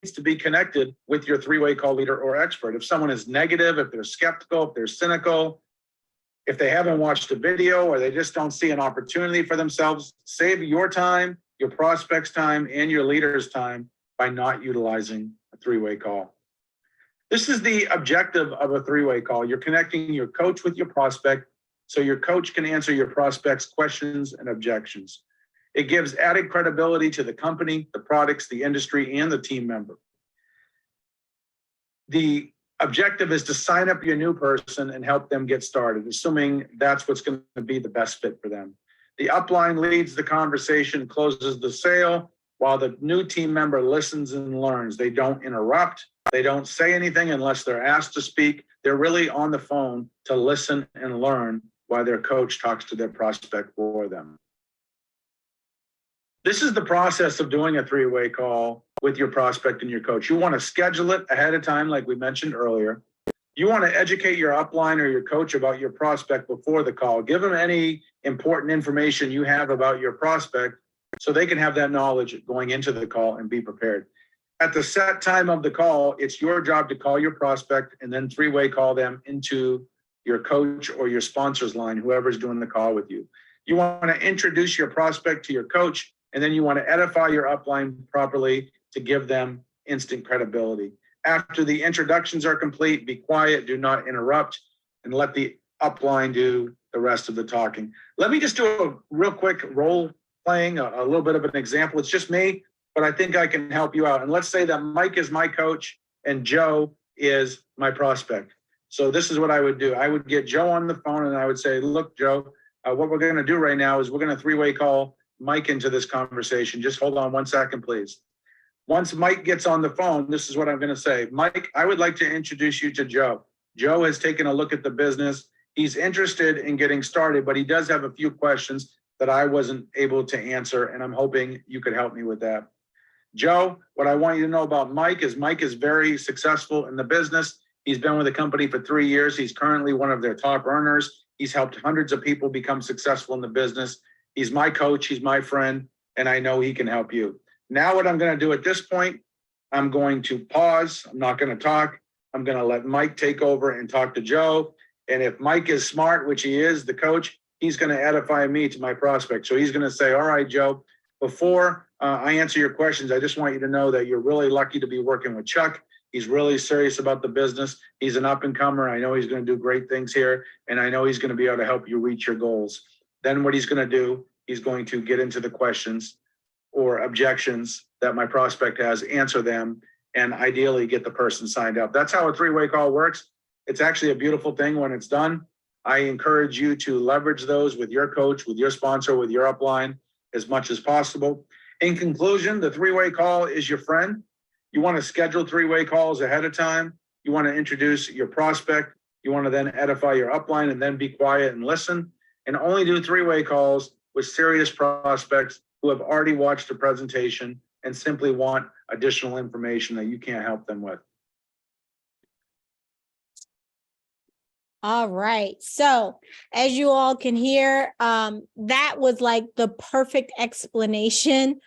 needs to be connected with your three-way call leader or expert. If someone is negative, if they're skeptical, if they're cynical, if they haven't watched a video or they just don't see an opportunity for themselves, save your time, your prospect's time, and your leader's time by not utilizing a three-way call. This is the objective of a three-way call. You're connecting your coach with your prospect so your coach can answer your prospect's questions and objections. It gives added credibility to the company, the products, the industry, and the team member. The objective is to sign up your new person and help them get started, assuming that's what's going to be the best fit for them. The upline leads the conversation, closes the sale, while the new team member listens and learns. They don't interrupt. They don't say anything unless they're asked to speak. They're really on the phone to listen and learn while their coach talks to their prospect for them. This is the process of doing a three-way call with your prospect and your coach. You want to schedule it ahead of time, like we mentioned earlier. You want to educate your upline or your coach about your prospect before the call. Give them any important information you have about your prospect so they can have that knowledge going into the call and be prepared. At the set time of the call, it's your job to call your prospect and then three-way call them into your coach or your sponsor's line, whoever's doing the call with you. You want to introduce your prospect to your coach, and then you want to edify your upline properly to give them instant credibility. After the introductions are complete, be quiet, do not interrupt, and let the upline do the rest of the talking. Let me just do a real quick role playing, a little bit of an example. It's just me, but I think I can help you out. And let's say that Mike is my coach and Joe is my prospect. So this is what I would do. I would get Joe on the phone and I would say, look, Joe, what we're going to do right now is we're going to three-way call Mike into this conversation. Just hold on 1 second, please. Once Mike gets on the phone, this is what I'm going to say. Mike, I would like to introduce you to Joe. Joe has taken a look at the business. He's interested in getting started, but he does have a few questions that I wasn't able to answer, and I'm hoping you could help me with that. Joe, what I want you to know about Mike is very successful in the business. He's been with the company for 3 years. He's currently one of their top earners. He's helped hundreds of people become successful in the business. He's my coach, he's my friend, and I know he can help you. Now what I'm going to do at this point, I'm going to pause. I'm not going to talk. I'm going to let Mike take over and talk to Joe. And if Mike is smart, which he is, the coach, he's going to edify me to my prospect. So he's going to say, all right, Joe, before I answer your questions, I just want you to know that you're really lucky to be working with Chuck. He's really serious about the business. He's an up and comer. I know he's going to do great things here. And I know he's going to be able to help you reach your goals. Then what he's going to do, he's going to get into the questions or objections that my prospect has, answer them, and ideally get the person signed up. That's how a three-way call works. It's actually a beautiful thing when it's done. I encourage you to leverage those with your coach, with your sponsor, with your upline as much as possible. In conclusion, the three-way call is your friend. You want to schedule three-way calls ahead of time. You want to introduce your prospect. You want to then edify your upline and then be quiet and listen. And only do three-way calls with serious prospects who have already watched the presentation and simply want additional information that you can't help them with. All right. So as you all can hear, that was like the perfect explanation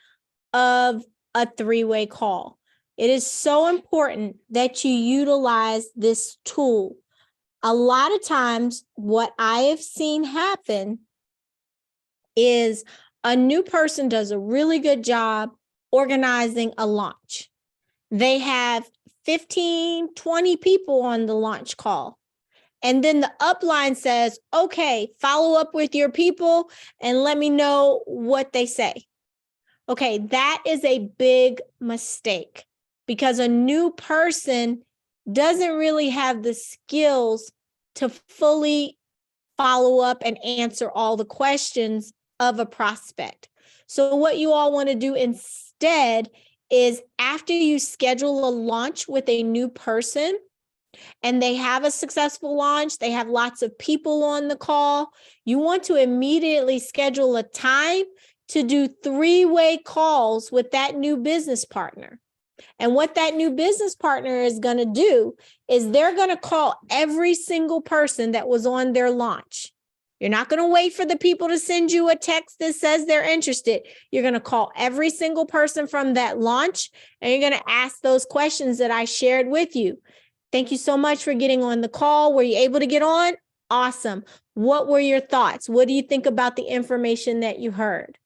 of a three-way call. It is so important that you utilize this tool. A lot of times what I have seen happen is a new person does a really good job organizing a launch. They have 15, 20 people on the launch call. And then the upline says, okay, follow up with your people and let me know what they say. Okay, that is a big mistake because a new person doesn't really have the skills to fully follow up and answer all the questions of a prospect. So what you all want to do instead is after you schedule a launch with a new person, and they have a successful launch, they have lots of people on the call, you want to immediately schedule a time to do three-way calls with that new business partner. And what that new business partner is going to do is they're going to call every single person that was on their launch. You're not going to wait for the people to send you a text that says they're interested. You're going to call every single person from that launch, and you're going to ask those questions that I shared with you. Thank you so much for getting on the call. Were you able to get on? Awesome. What were your thoughts? What do you think about the information that you heard?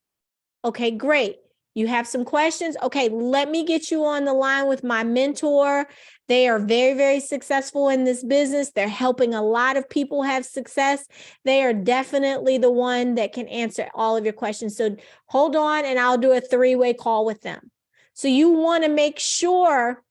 Okay, great. You have some questions? Okay, let me get you on the line with my mentor. They are very, very successful in this business. They're helping a lot of people have success. They are definitely the one that can answer all of your questions. So hold on and I'll do a three-way call with them. So you want to make sure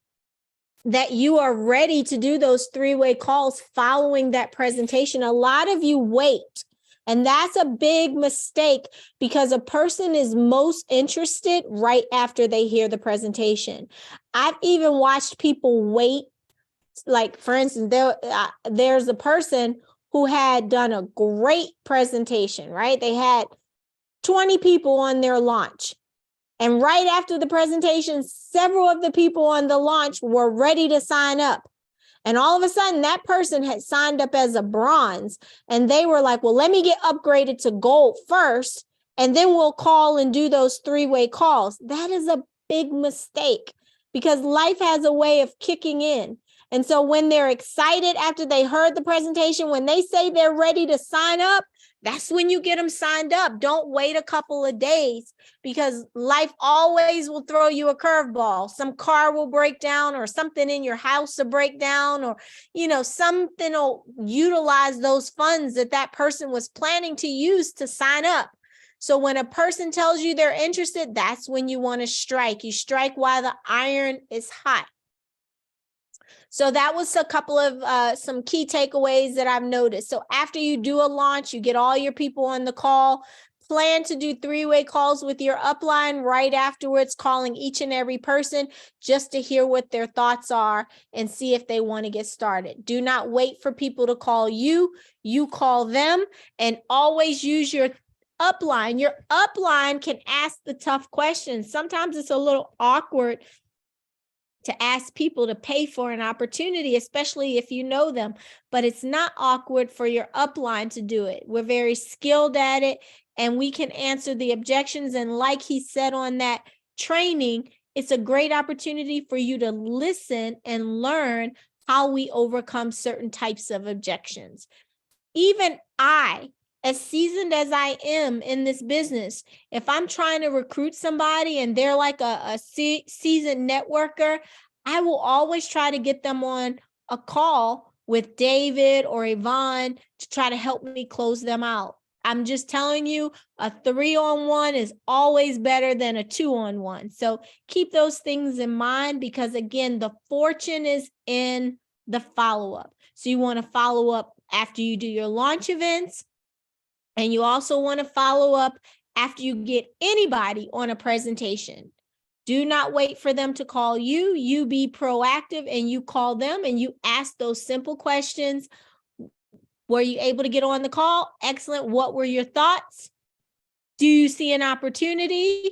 that you are ready to do those three-way calls following that presentation. A lot of you wait, and that's a big mistake because a person is most interested right after they hear the presentation. I've even watched people wait. Like, for instance, there's a person who had done a great presentation, right? They had 20 people on their launch. And right after the presentation, several of the people on the launch were ready to sign up. And all of a sudden, that person had signed up as a bronze. And they were like, well, let me get upgraded to gold first, and then we'll call and do those three-way calls. That is a big mistake because life has a way of kicking in. And so when they're excited after they heard the presentation, when they say they're ready to sign up, that's when you get them signed up. Don't wait a couple of days because life always will throw you a curveball. Some car will break down or something in your house will break down or, something will utilize those funds that person was planning to use to sign up. So when a person tells you they're interested, that's when you want to strike. You strike while the iron is hot. So that was a couple of some key takeaways that I've noticed. So after you do a launch, you get all your people on the call, plan to do three-way calls with your upline right afterwards, calling each and every person just to hear what their thoughts are and see if they want to get started. Do not wait for people to call you. You call them, and always use your upline. Your upline can ask the tough questions. Sometimes it's a little awkward to ask people to pay for an opportunity, especially if you know them, but it's not awkward for your upline to do it. We're very skilled at it, and we can answer the objections. And like he said on that training, it's a great opportunity for you to listen and learn how we overcome certain types of objections. Even I, as seasoned as I am in this business, if I'm trying to recruit somebody and they're like a seasoned networker, I will always try to get them on a call with David or Yvonne to try to help me close them out. I'm just telling you, a 3-on-1 is always better than a 2-on-1. So keep those things in mind because, again, the fortune is in the follow-up. So you want to follow up after you do your launch events. And you also want to follow up after you get anybody on a presentation. Do not wait for them to call you. You be proactive and you call them and you ask those simple questions. Were you able to get on the call? Excellent. What were your thoughts? Do you see an opportunity?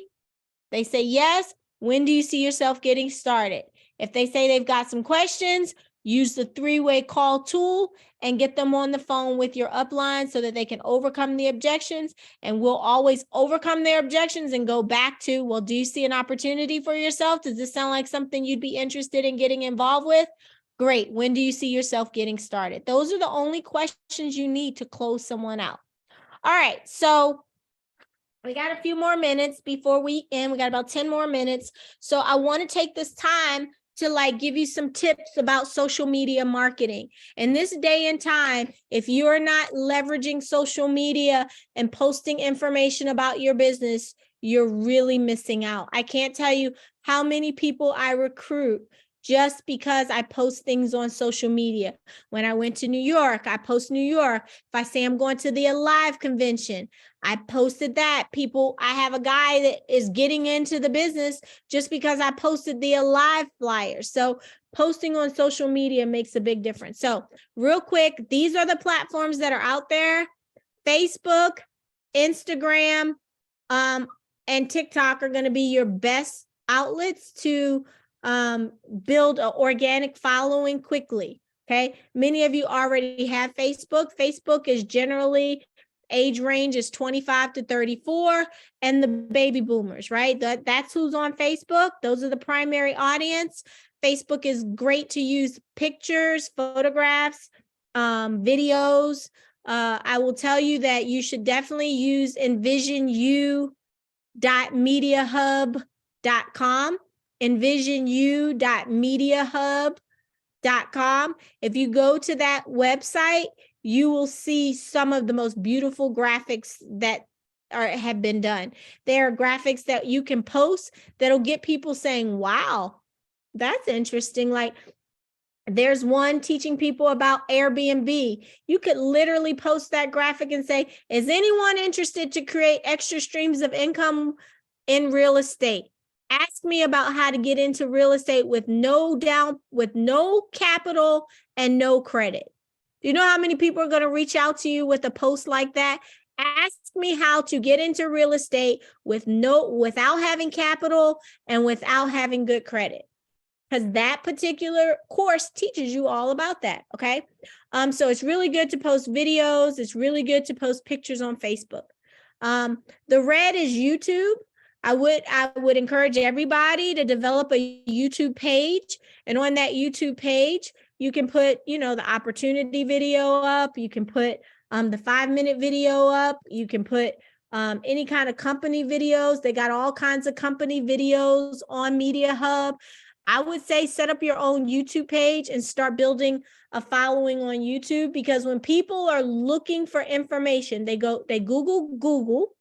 They say yes. When do you see yourself getting started? If they say they've got some questions, use the 3-way call tool and get them on the phone with your upline so that they can overcome the objections. And we'll always overcome their objections and go back to, well, do you see an opportunity for yourself? Does this sound like something you'd be interested in getting involved with? Great. When do you see yourself getting started? Those are the only questions you need to close someone out. All right. So we got a few more minutes before we end. We got about 10 more minutes. So I want to take this time to give you some tips about social media marketing. In this day and time, if you're not leveraging social media and posting information about your business, you're really missing out. I can't tell you how many people I recruit just because I post things on social media. When I went to New York, I post New York. If I say I'm going to the Alive convention, I posted that. I have a guy that is getting into the business just because I posted the Alive flyer. So posting on social media makes a big difference. So real quick, these are the platforms that are out there. Facebook, Instagram, and TikTok are going to be your best outlets to build an organic following quickly. Okay. Many of you already have Facebook. Facebook is generally age range is 25 to 34 and the baby boomers, right? That's who's on Facebook. Those are the primary audience. Facebook is great to use pictures, photographs, videos. I will tell you that you should definitely use envisioну.mediahub.com. envisioну.mediahub.com. If you go to that website, you will see some of the most beautiful graphics that have been done. There are graphics that you can post that'll get people saying, wow, that's interesting. Like there's one teaching people about Airbnb. You could literally post that graphic and say, is anyone interested to create extra streams of income in real estate? Ask me about how to get into real estate with no capital and no credit. Do you know how many people are going to reach out to you with a post like that? Ask me how to get into real estate without having capital and without having good credit. Because that particular course teaches you all about that. Okay. So it's really good to post videos. It's really good to post pictures on Facebook. The red is YouTube. I would encourage everybody to develop a YouTube page. And on that YouTube page, you can put, the opportunity video up. You can put the 5-minute video up. You can put any kind of company videos. They got all kinds of company videos on Media Hub. I would say set up your own YouTube page and start building a following on YouTube, because when people are looking for information, they Google.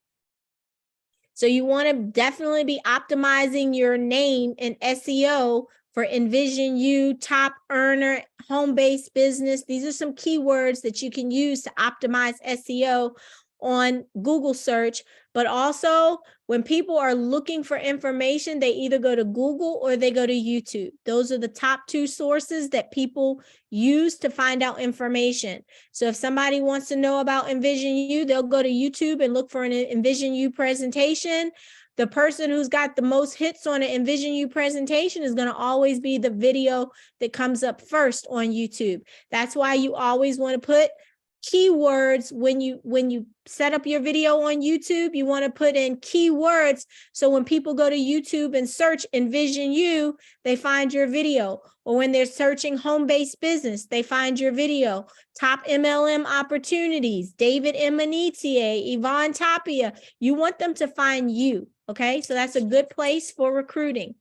So you want to definitely be optimizing your name in SEO for Envision You, top earner, home-based business. These are some keywords that you can use to optimize SEO on Google search. But also when people are looking for information, they either go to Google or they go to YouTube. Those are the top 2 sources that people use to find out information. So if somebody wants to know about Envision You, they'll go to YouTube and look for an Envision You presentation. The person who's got the most hits on an Envision You presentation is going to always be the video that comes up first on YouTube. That's why you always want to put keywords when you set up your video on YouTube. You want to put in keywords so when people go to YouTube and search Envision You, they find your video. Or when they're searching home-based business, they find your video. Top MLM opportunities, David Emanitier, Yvonne Tapia. You want them to find you. Okay, so that's a good place for recruiting.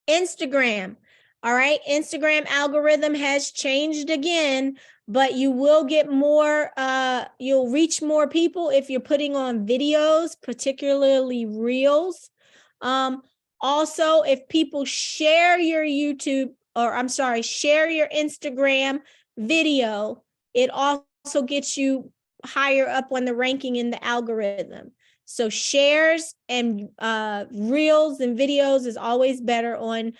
Instagram. All right, Instagram algorithm has changed again, but you will get more, you'll reach more people if you're putting on videos, particularly reels. Also, if people share your share your Instagram video, it also gets you higher up on the ranking in the algorithm. So shares and reels and videos is always better on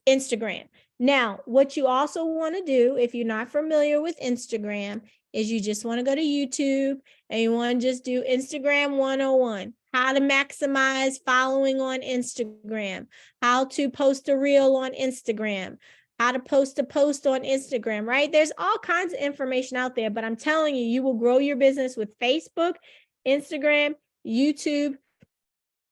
Instagram. Now, what you also want to do, if you're not familiar with Instagram, is you just want to go to YouTube and you want to just do Instagram 101. how to maximize following on Instagram, how to post a reel on Instagram, how to post a post on Instagram, right? There's all kinds of information out there, but I'm telling you, you will grow your business with Facebook, Instagram, YouTube,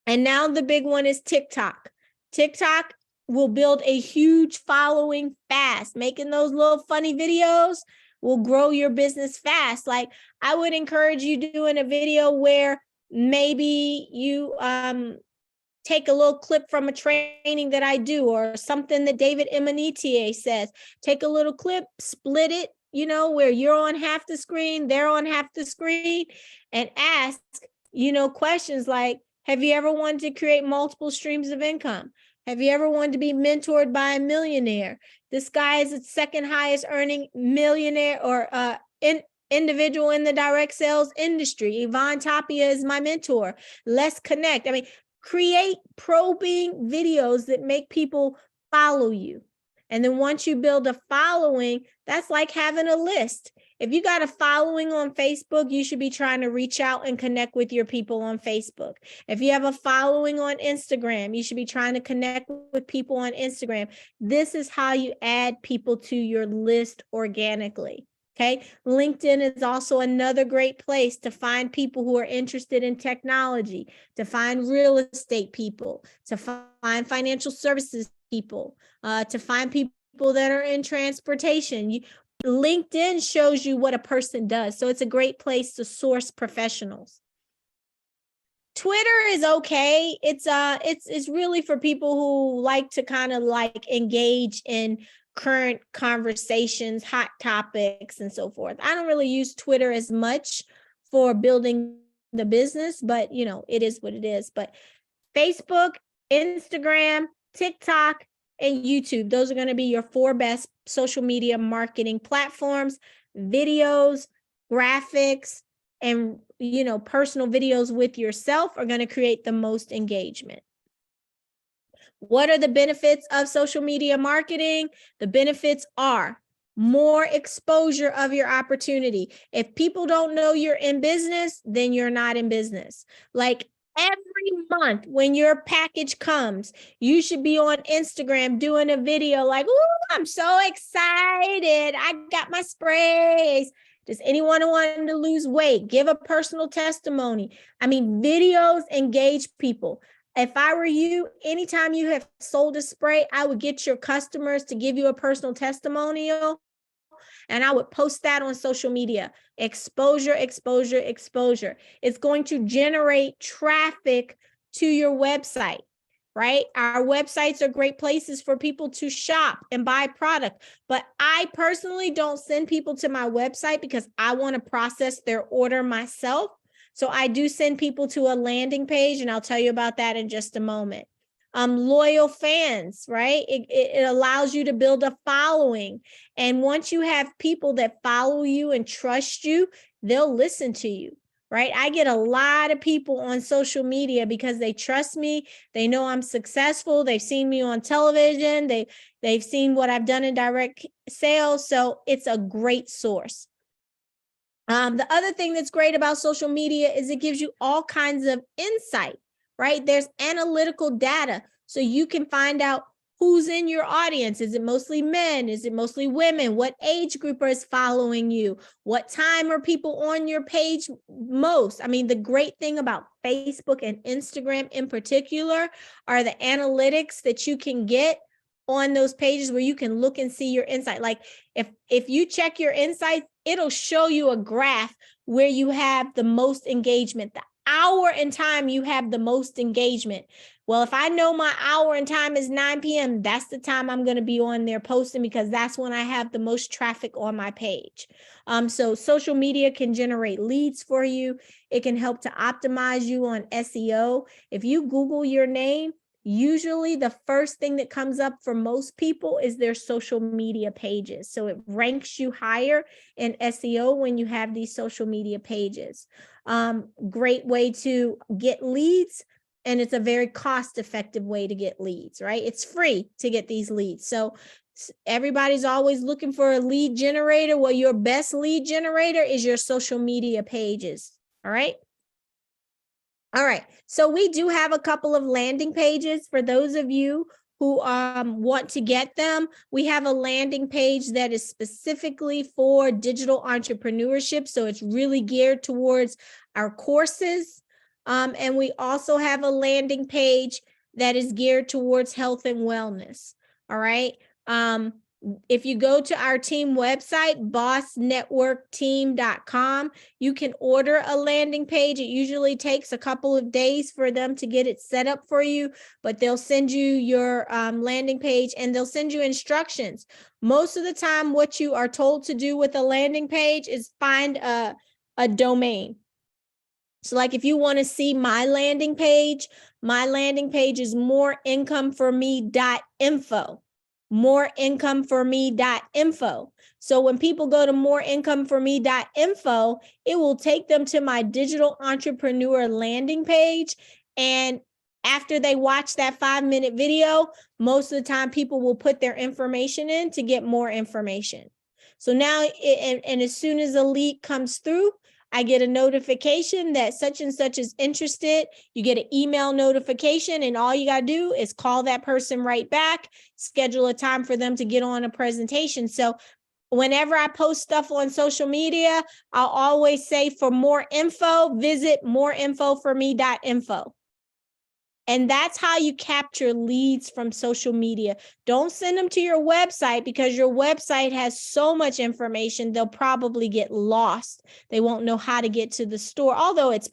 and now the big one is TikTok. TikTok will build a huge following fast. Making those little funny videos will grow your business fast. Like, I would encourage you doing a video where maybe you take a little clip from a training that I do, or something that David Emanitier says. Take a little clip, split it, where you're on half the screen, they're on half the screen, and ask, questions like, have you ever wanted to create multiple streams of income? Have you ever wanted to be mentored by a millionaire? This guy is the second highest earning millionaire or individual in the direct sales industry. Yvonne Tapia is my mentor. Let's connect. I mean, create probing videos that make people follow you. And then once you build a following, that's like having a list. If you got a following on Facebook, you should be trying to reach out and connect with your people on Facebook. If you have a following on Instagram, you should be trying to connect with people on Instagram. This is how you add people to your list organically. Okay. LinkedIn is also another great place to find people who are interested in technology, to find real estate people, to find financial services people, to find people that are in transportation. LinkedIn shows you what a person does. So it's a great place to source professionals. Twitter is okay. It's really for people who like to kind of like engage in current conversations, hot topics, and so forth. I don't really use Twitter as much for building the business, but it is what it is. But Facebook, Instagram, TikTok, and YouTube, those are going to be your 4 best social media marketing platforms. Videos, graphics, and personal videos with yourself are going to create the most engagement. What are the benefits of social media marketing? The benefits are more exposure of your opportunity. If people don't know you're in business, then you're not in business. Like, every month when your package comes, you should be on Instagram doing a video like, "Ooh, I'm so excited. I got my sprays. Does anyone want to lose weight? Give a personal testimony." I mean, videos engage people. If I were you, anytime you have sold a spray, I would get your customers to give you a personal testimonial, and I would post that on social media. Exposure, exposure, exposure. It's going to generate traffic to your website, right? Our websites are great places for people to shop and buy product. But I personally don't send people to my website because I want to process their order myself. So I do send people to a landing page, and I'll tell you about that in just a moment. Loyal fans, right? It allows you to build a following. And once you have people that follow you and trust you, they'll listen to you, right? I get a lot of people on social media because they trust me. They know I'm successful. They've seen me on television. They've seen what I've done in direct sales. So it's a great source. The other thing that's great about social media is it gives you all kinds of insight, right? There's analytical data, so you can find out who's in your audience. Is it mostly men? Is it mostly women? What age group is following you? What time are people on your page most? I mean, the great thing about Facebook and Instagram in particular are the analytics that you can get on those pages where you can look and see your insight. Like, if you check your insights, it'll show you a graph where you have the most engagement, the hour and time you have the most engagement. Well, if I know my hour and time is 9 p.m., that's the time I'm going to be on there posting, because that's when I have the most traffic on my page. So social media can generate leads for you. It can help to optimize you on SEO. If you Google your name, usually the first thing that comes up for most people is their social media pages. So it ranks you higher in SEO when you have these social media pages. Great way to get leads, and it's a very cost-effective way to get leads, right? It's free to get these leads. So everybody's always looking for a lead generator. Well, your best lead generator is your social media pages, all right? All right. So we do have a couple of landing pages for those of you who want to get them. We have a landing page that is specifically for digital entrepreneurship. So it's really geared towards our courses. And we also have a landing page that is geared towards health and wellness. All right. If you go to our team website, bossnetworkteam.com, you can order a landing page. It usually takes a couple of days for them to get it set up for you, but they'll send you your landing page and they'll send you instructions. Most of the time, what you are told to do with a landing page is find a domain. So like if you want to see my landing page is moreincomeforme.info. Moreincomeforme.info. So when people go to moreincomeforme.info, it will take them to my digital entrepreneur landing page. And after they watch that 5-minute video, most of the time people will put their information in to get more information. So now, and as soon as a lead comes through, I get a notification that such and such is interested. You get an email notification, and all you got to do is call that person right back, schedule a time for them to get on a presentation. So whenever I post stuff on social media, I'll always say, for more info, visit moreincomeforme.info. And that's how you capture leads from social media. Don't send them to your website, because your website has so much information, they'll probably get lost. They won't know how to get to the store, although it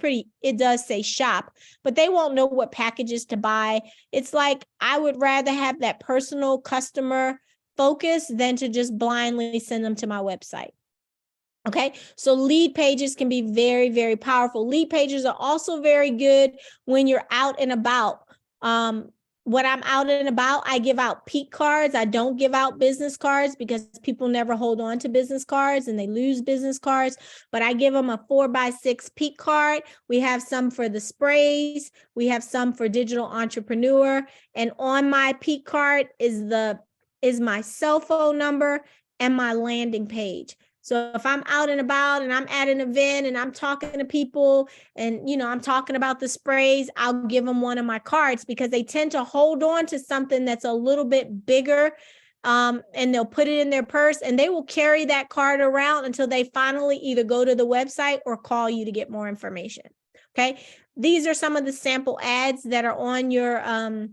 does say shop, but they won't know what packages to buy. It's like, I would rather have that personal customer focus than to just blindly send them to my website. Okay, so lead pages can be very, very powerful. Lead pages are also very good when you're out and about. When I'm out and about, I give out peak cards. I don't give out business cards because people never hold on to business cards and they lose business cards, but I give them a 4x6 peak card. We have some for the sprays. We have some for digital entrepreneur. And on my peak card is my cell phone number and my landing page. So if I'm out and about and I'm at an event and I'm talking to people and, I'm talking about the sprays, I'll give them one of my cards, because they tend to hold on to something that's a little bit bigger, and they'll put it in their purse and they will carry that card around until they finally either go to the website or call you to get more information. Okay. These are some of the sample ads that are on your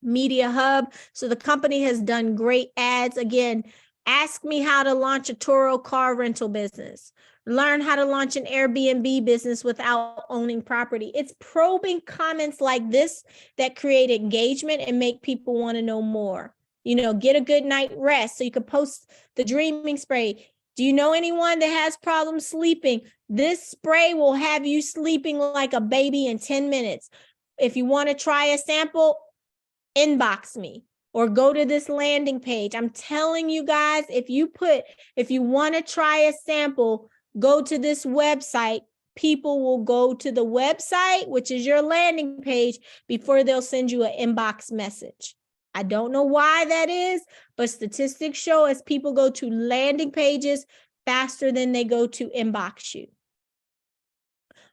Media Hub. So the company has done great ads. Again, ask me how to launch a Turo car rental business. Learn how to launch an Airbnb business without owning property. It's probing comments like this that create engagement and make people want to know more. Get a good night rest. So you could post the dreaming spray. Do you know anyone that has problems sleeping? This spray will have you sleeping like a baby in 10 minutes. If you want to try a sample, inbox me or go to this landing page. I'm telling you guys, if you want to try a sample, go to this website. People will go to the website, which is your landing page, before they'll send you an inbox message. I don't know why that is, but statistics show us people go to landing pages faster than they go to inbox you.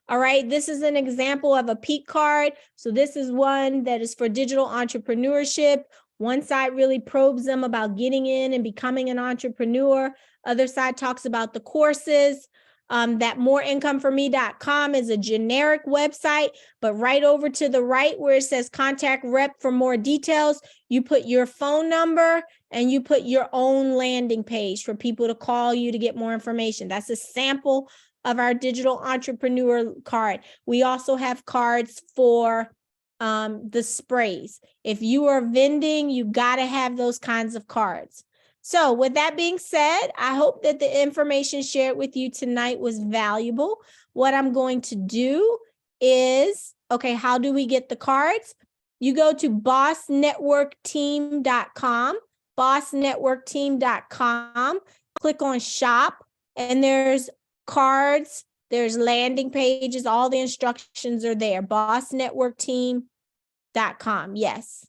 All right, this is an example of a peak card. So this is one that is for digital entrepreneurship. One side really probes them about getting in and becoming an entrepreneur. Other side talks about the courses. That moreincomeforme.com is a generic website, but right over to the right where it says contact rep for more details, you put your phone number and you put your own landing page for people to call you to get more information. That's a sample of our digital entrepreneur card. We also have cards for the sprays. If you are vending, you got to have those kinds of cards. So with that being said, I hope that the information shared with you tonight was valuable. What I'm going to do is, okay, how do we get the cards? You go to bossnetworkteam.com, bossnetworkteam.com, click on shop, and there's cards, there's landing pages, all the instructions are there. bossnetworkteam.com. Yes,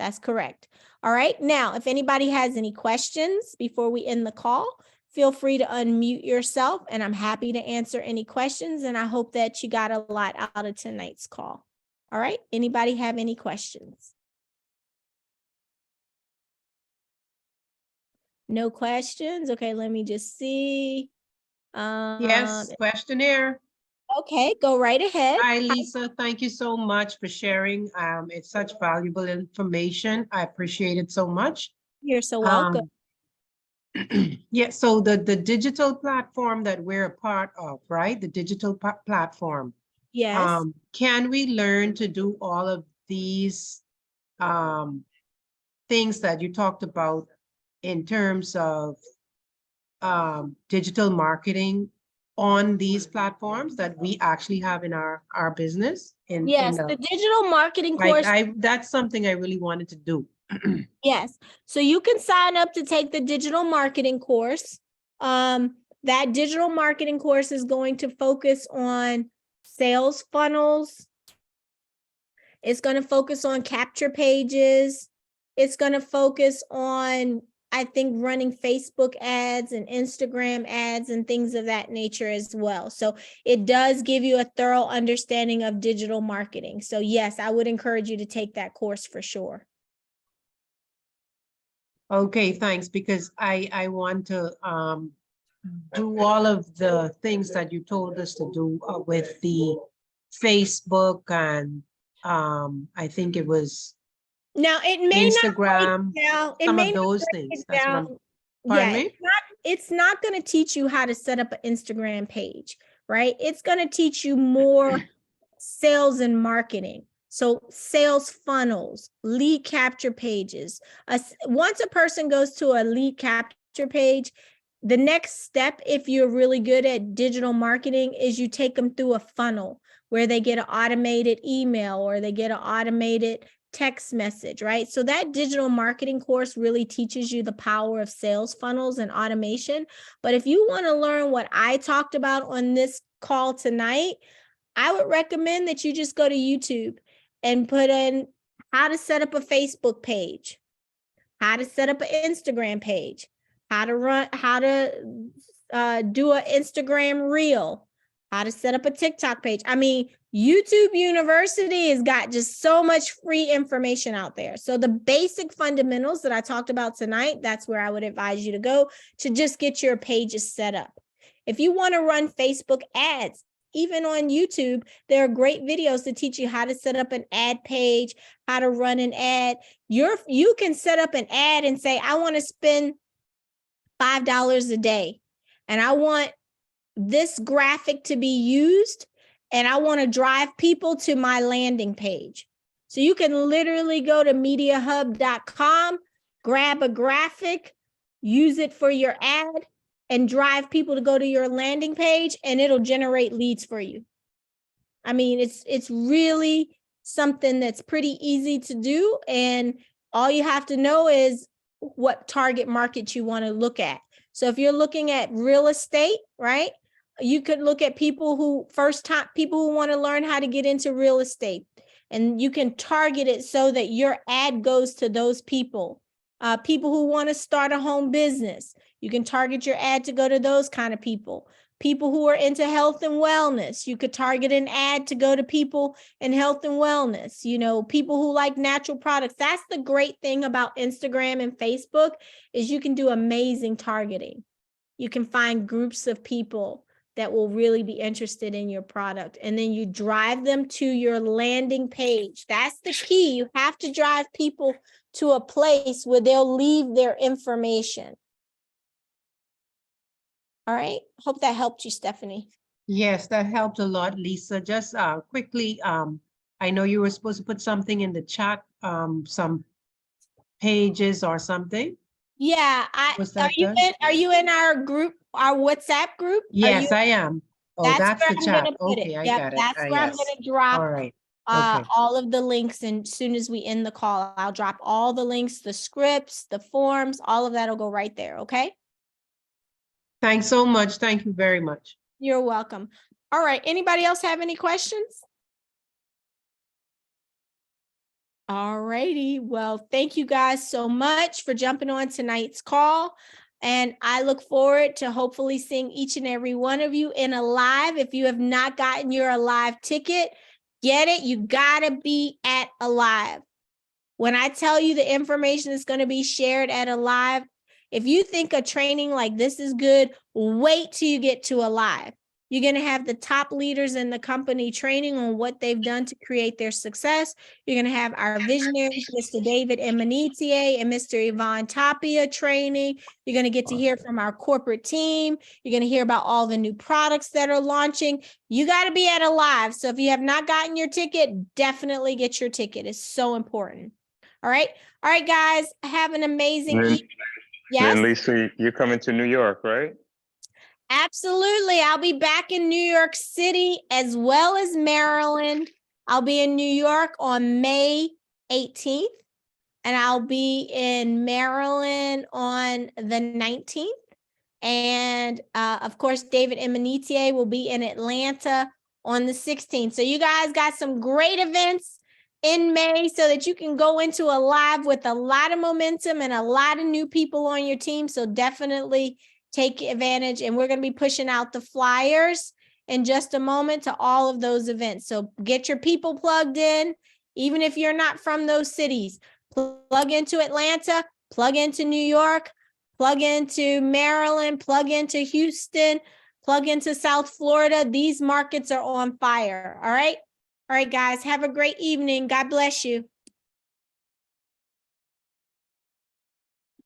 that's correct. All right. Now, if anybody has any questions before we end the call, feel free to unmute yourself, and I'm happy to answer any questions. And I hope that you got a lot out of tonight's call. All right. Anybody have any questions? No questions? Okay, let me just see. Yes, questionnaire. Okay, go right ahead. Hi, Lisa. Thank you so much for sharing. It's such valuable information. I appreciate it so much. You're so welcome. Yeah, so the digital platform that we're a part of, right? The digital platform. Yes. Can we learn to do all of these things that you talked about in terms of digital marketing on these platforms that we actually have in our business? Yes, the digital marketing course. That's something I really wanted to do. Yes. So you can sign up to take the digital marketing course. That digital marketing course is going to focus on sales funnels. It's going to focus on capture pages. It's going to focus on, I think, running Facebook ads and Instagram ads and things of that nature as well. So it does give you a thorough understanding of digital marketing. So yes, I would encourage you to take that course for sure. Okay, thanks, because I want to do all of the things that you told us to do with the Facebook and I think it was now it may Instagram, not some of those things. That's what I'm, pardon me? It's not going to teach you how to set up an Instagram page, right? It's going to teach you more sales and marketing. So sales funnels, lead capture pages. Once a person goes to a lead capture page, the next step, if you're really good at digital marketing, is you take them through a funnel where they get an automated email or they get an automated text message, right? So that digital marketing course really teaches you the power of sales funnels and automation. But if you want to learn what I talked about on this call tonight, I would recommend that you just go to YouTube and put in how to set up a Facebook page, how to set up an Instagram page, how to do an Instagram reel, how to set up a TikTok page. I mean, YouTube University has got just so much free information out there. So the basic fundamentals that I talked about tonight, that's where I would advise you to go to just get your pages set up. If you want to run Facebook ads, even on YouTube, there are great videos to teach you how to set up an ad page, how to run an ad. You can set up an ad and say, I want to spend $5 a day, and I want this graphic to be used, and I want to drive people to my landing page. So you can literally go to MediaHub.com, grab a graphic, use it for your ad, and drive people to go to your landing page, and it'll generate leads for you. I mean, it's really something that's pretty easy to do, and all you have to know is what target market you want to look at. So if you're looking at real estate, right, you could look at people who want to learn how to get into real estate, and you can target it so that your ad goes to those people. People who want to start a home business, you can target your ad to go to those kind of people. People who are into health and wellness, you could target an ad to go to people in health and wellness. You know, people who like natural products. That's the great thing about Instagram and Facebook, is you can do amazing targeting. You can find groups of people that will really be interested in your product, and then you drive them to your landing page. That's the key. You have to drive people to a place where they'll leave their information. All right. Hope that helped you, Stephanie. Yes, that helped a lot, Lisa. Just quickly, I know you were supposed to put something in the chat, some pages or something. Yeah, are you in our group, our WhatsApp group? Yes, I am. Oh, that's the chat. Okay, I got it. That's where I'm going to drop all right. Okay. all of the links. And as soon as we end the call, I'll drop all the links, the scripts, the forms, all of that will go right there. Okay. Thanks so much. Thank you very much. You're welcome. All right. Anybody else have any questions? All righty. Well, thank you guys so much for jumping on tonight's call. And I look forward to hopefully seeing each and every one of you in Alive. If you have not gotten your Alive ticket, get it. You gotta be at Alive. When I tell you the information is going to be shared at Alive, if you think a training like this is good, wait till you get to Alive. You're going to have the top leaders in the company training on what they've done to create their success. You're going to have our visionaries, Mr. David Emanitier and Mr. Yvonne Tapia training. You're going to get to hear from our corporate team. You're going to hear about all the new products that are launching. You got to be at Alive. So if you have not gotten your ticket, definitely get your ticket. It's so important. All right. All right, guys. Have an amazing evening. Yes. Then Lisa, you're coming to New York, right? Absolutely. I'll be back in New York City as well as Maryland. I'll be in New York on May 18th, and I'll be in Maryland on the 19th. And of course, David Emanitier will be in Atlanta on the 16th. So you guys got some great events in May so that you can go into Alive with a lot of momentum and a lot of new people on your team. So definitely take advantage. And we're going to be pushing out the flyers in just a moment to all of those events. So get your people plugged in, even if you're not from those cities. Plug into Atlanta, plug into New York, plug into Maryland, plug into Houston, plug into South Florida. These markets are on fire. All right. All right, guys. Have a great evening. God bless you.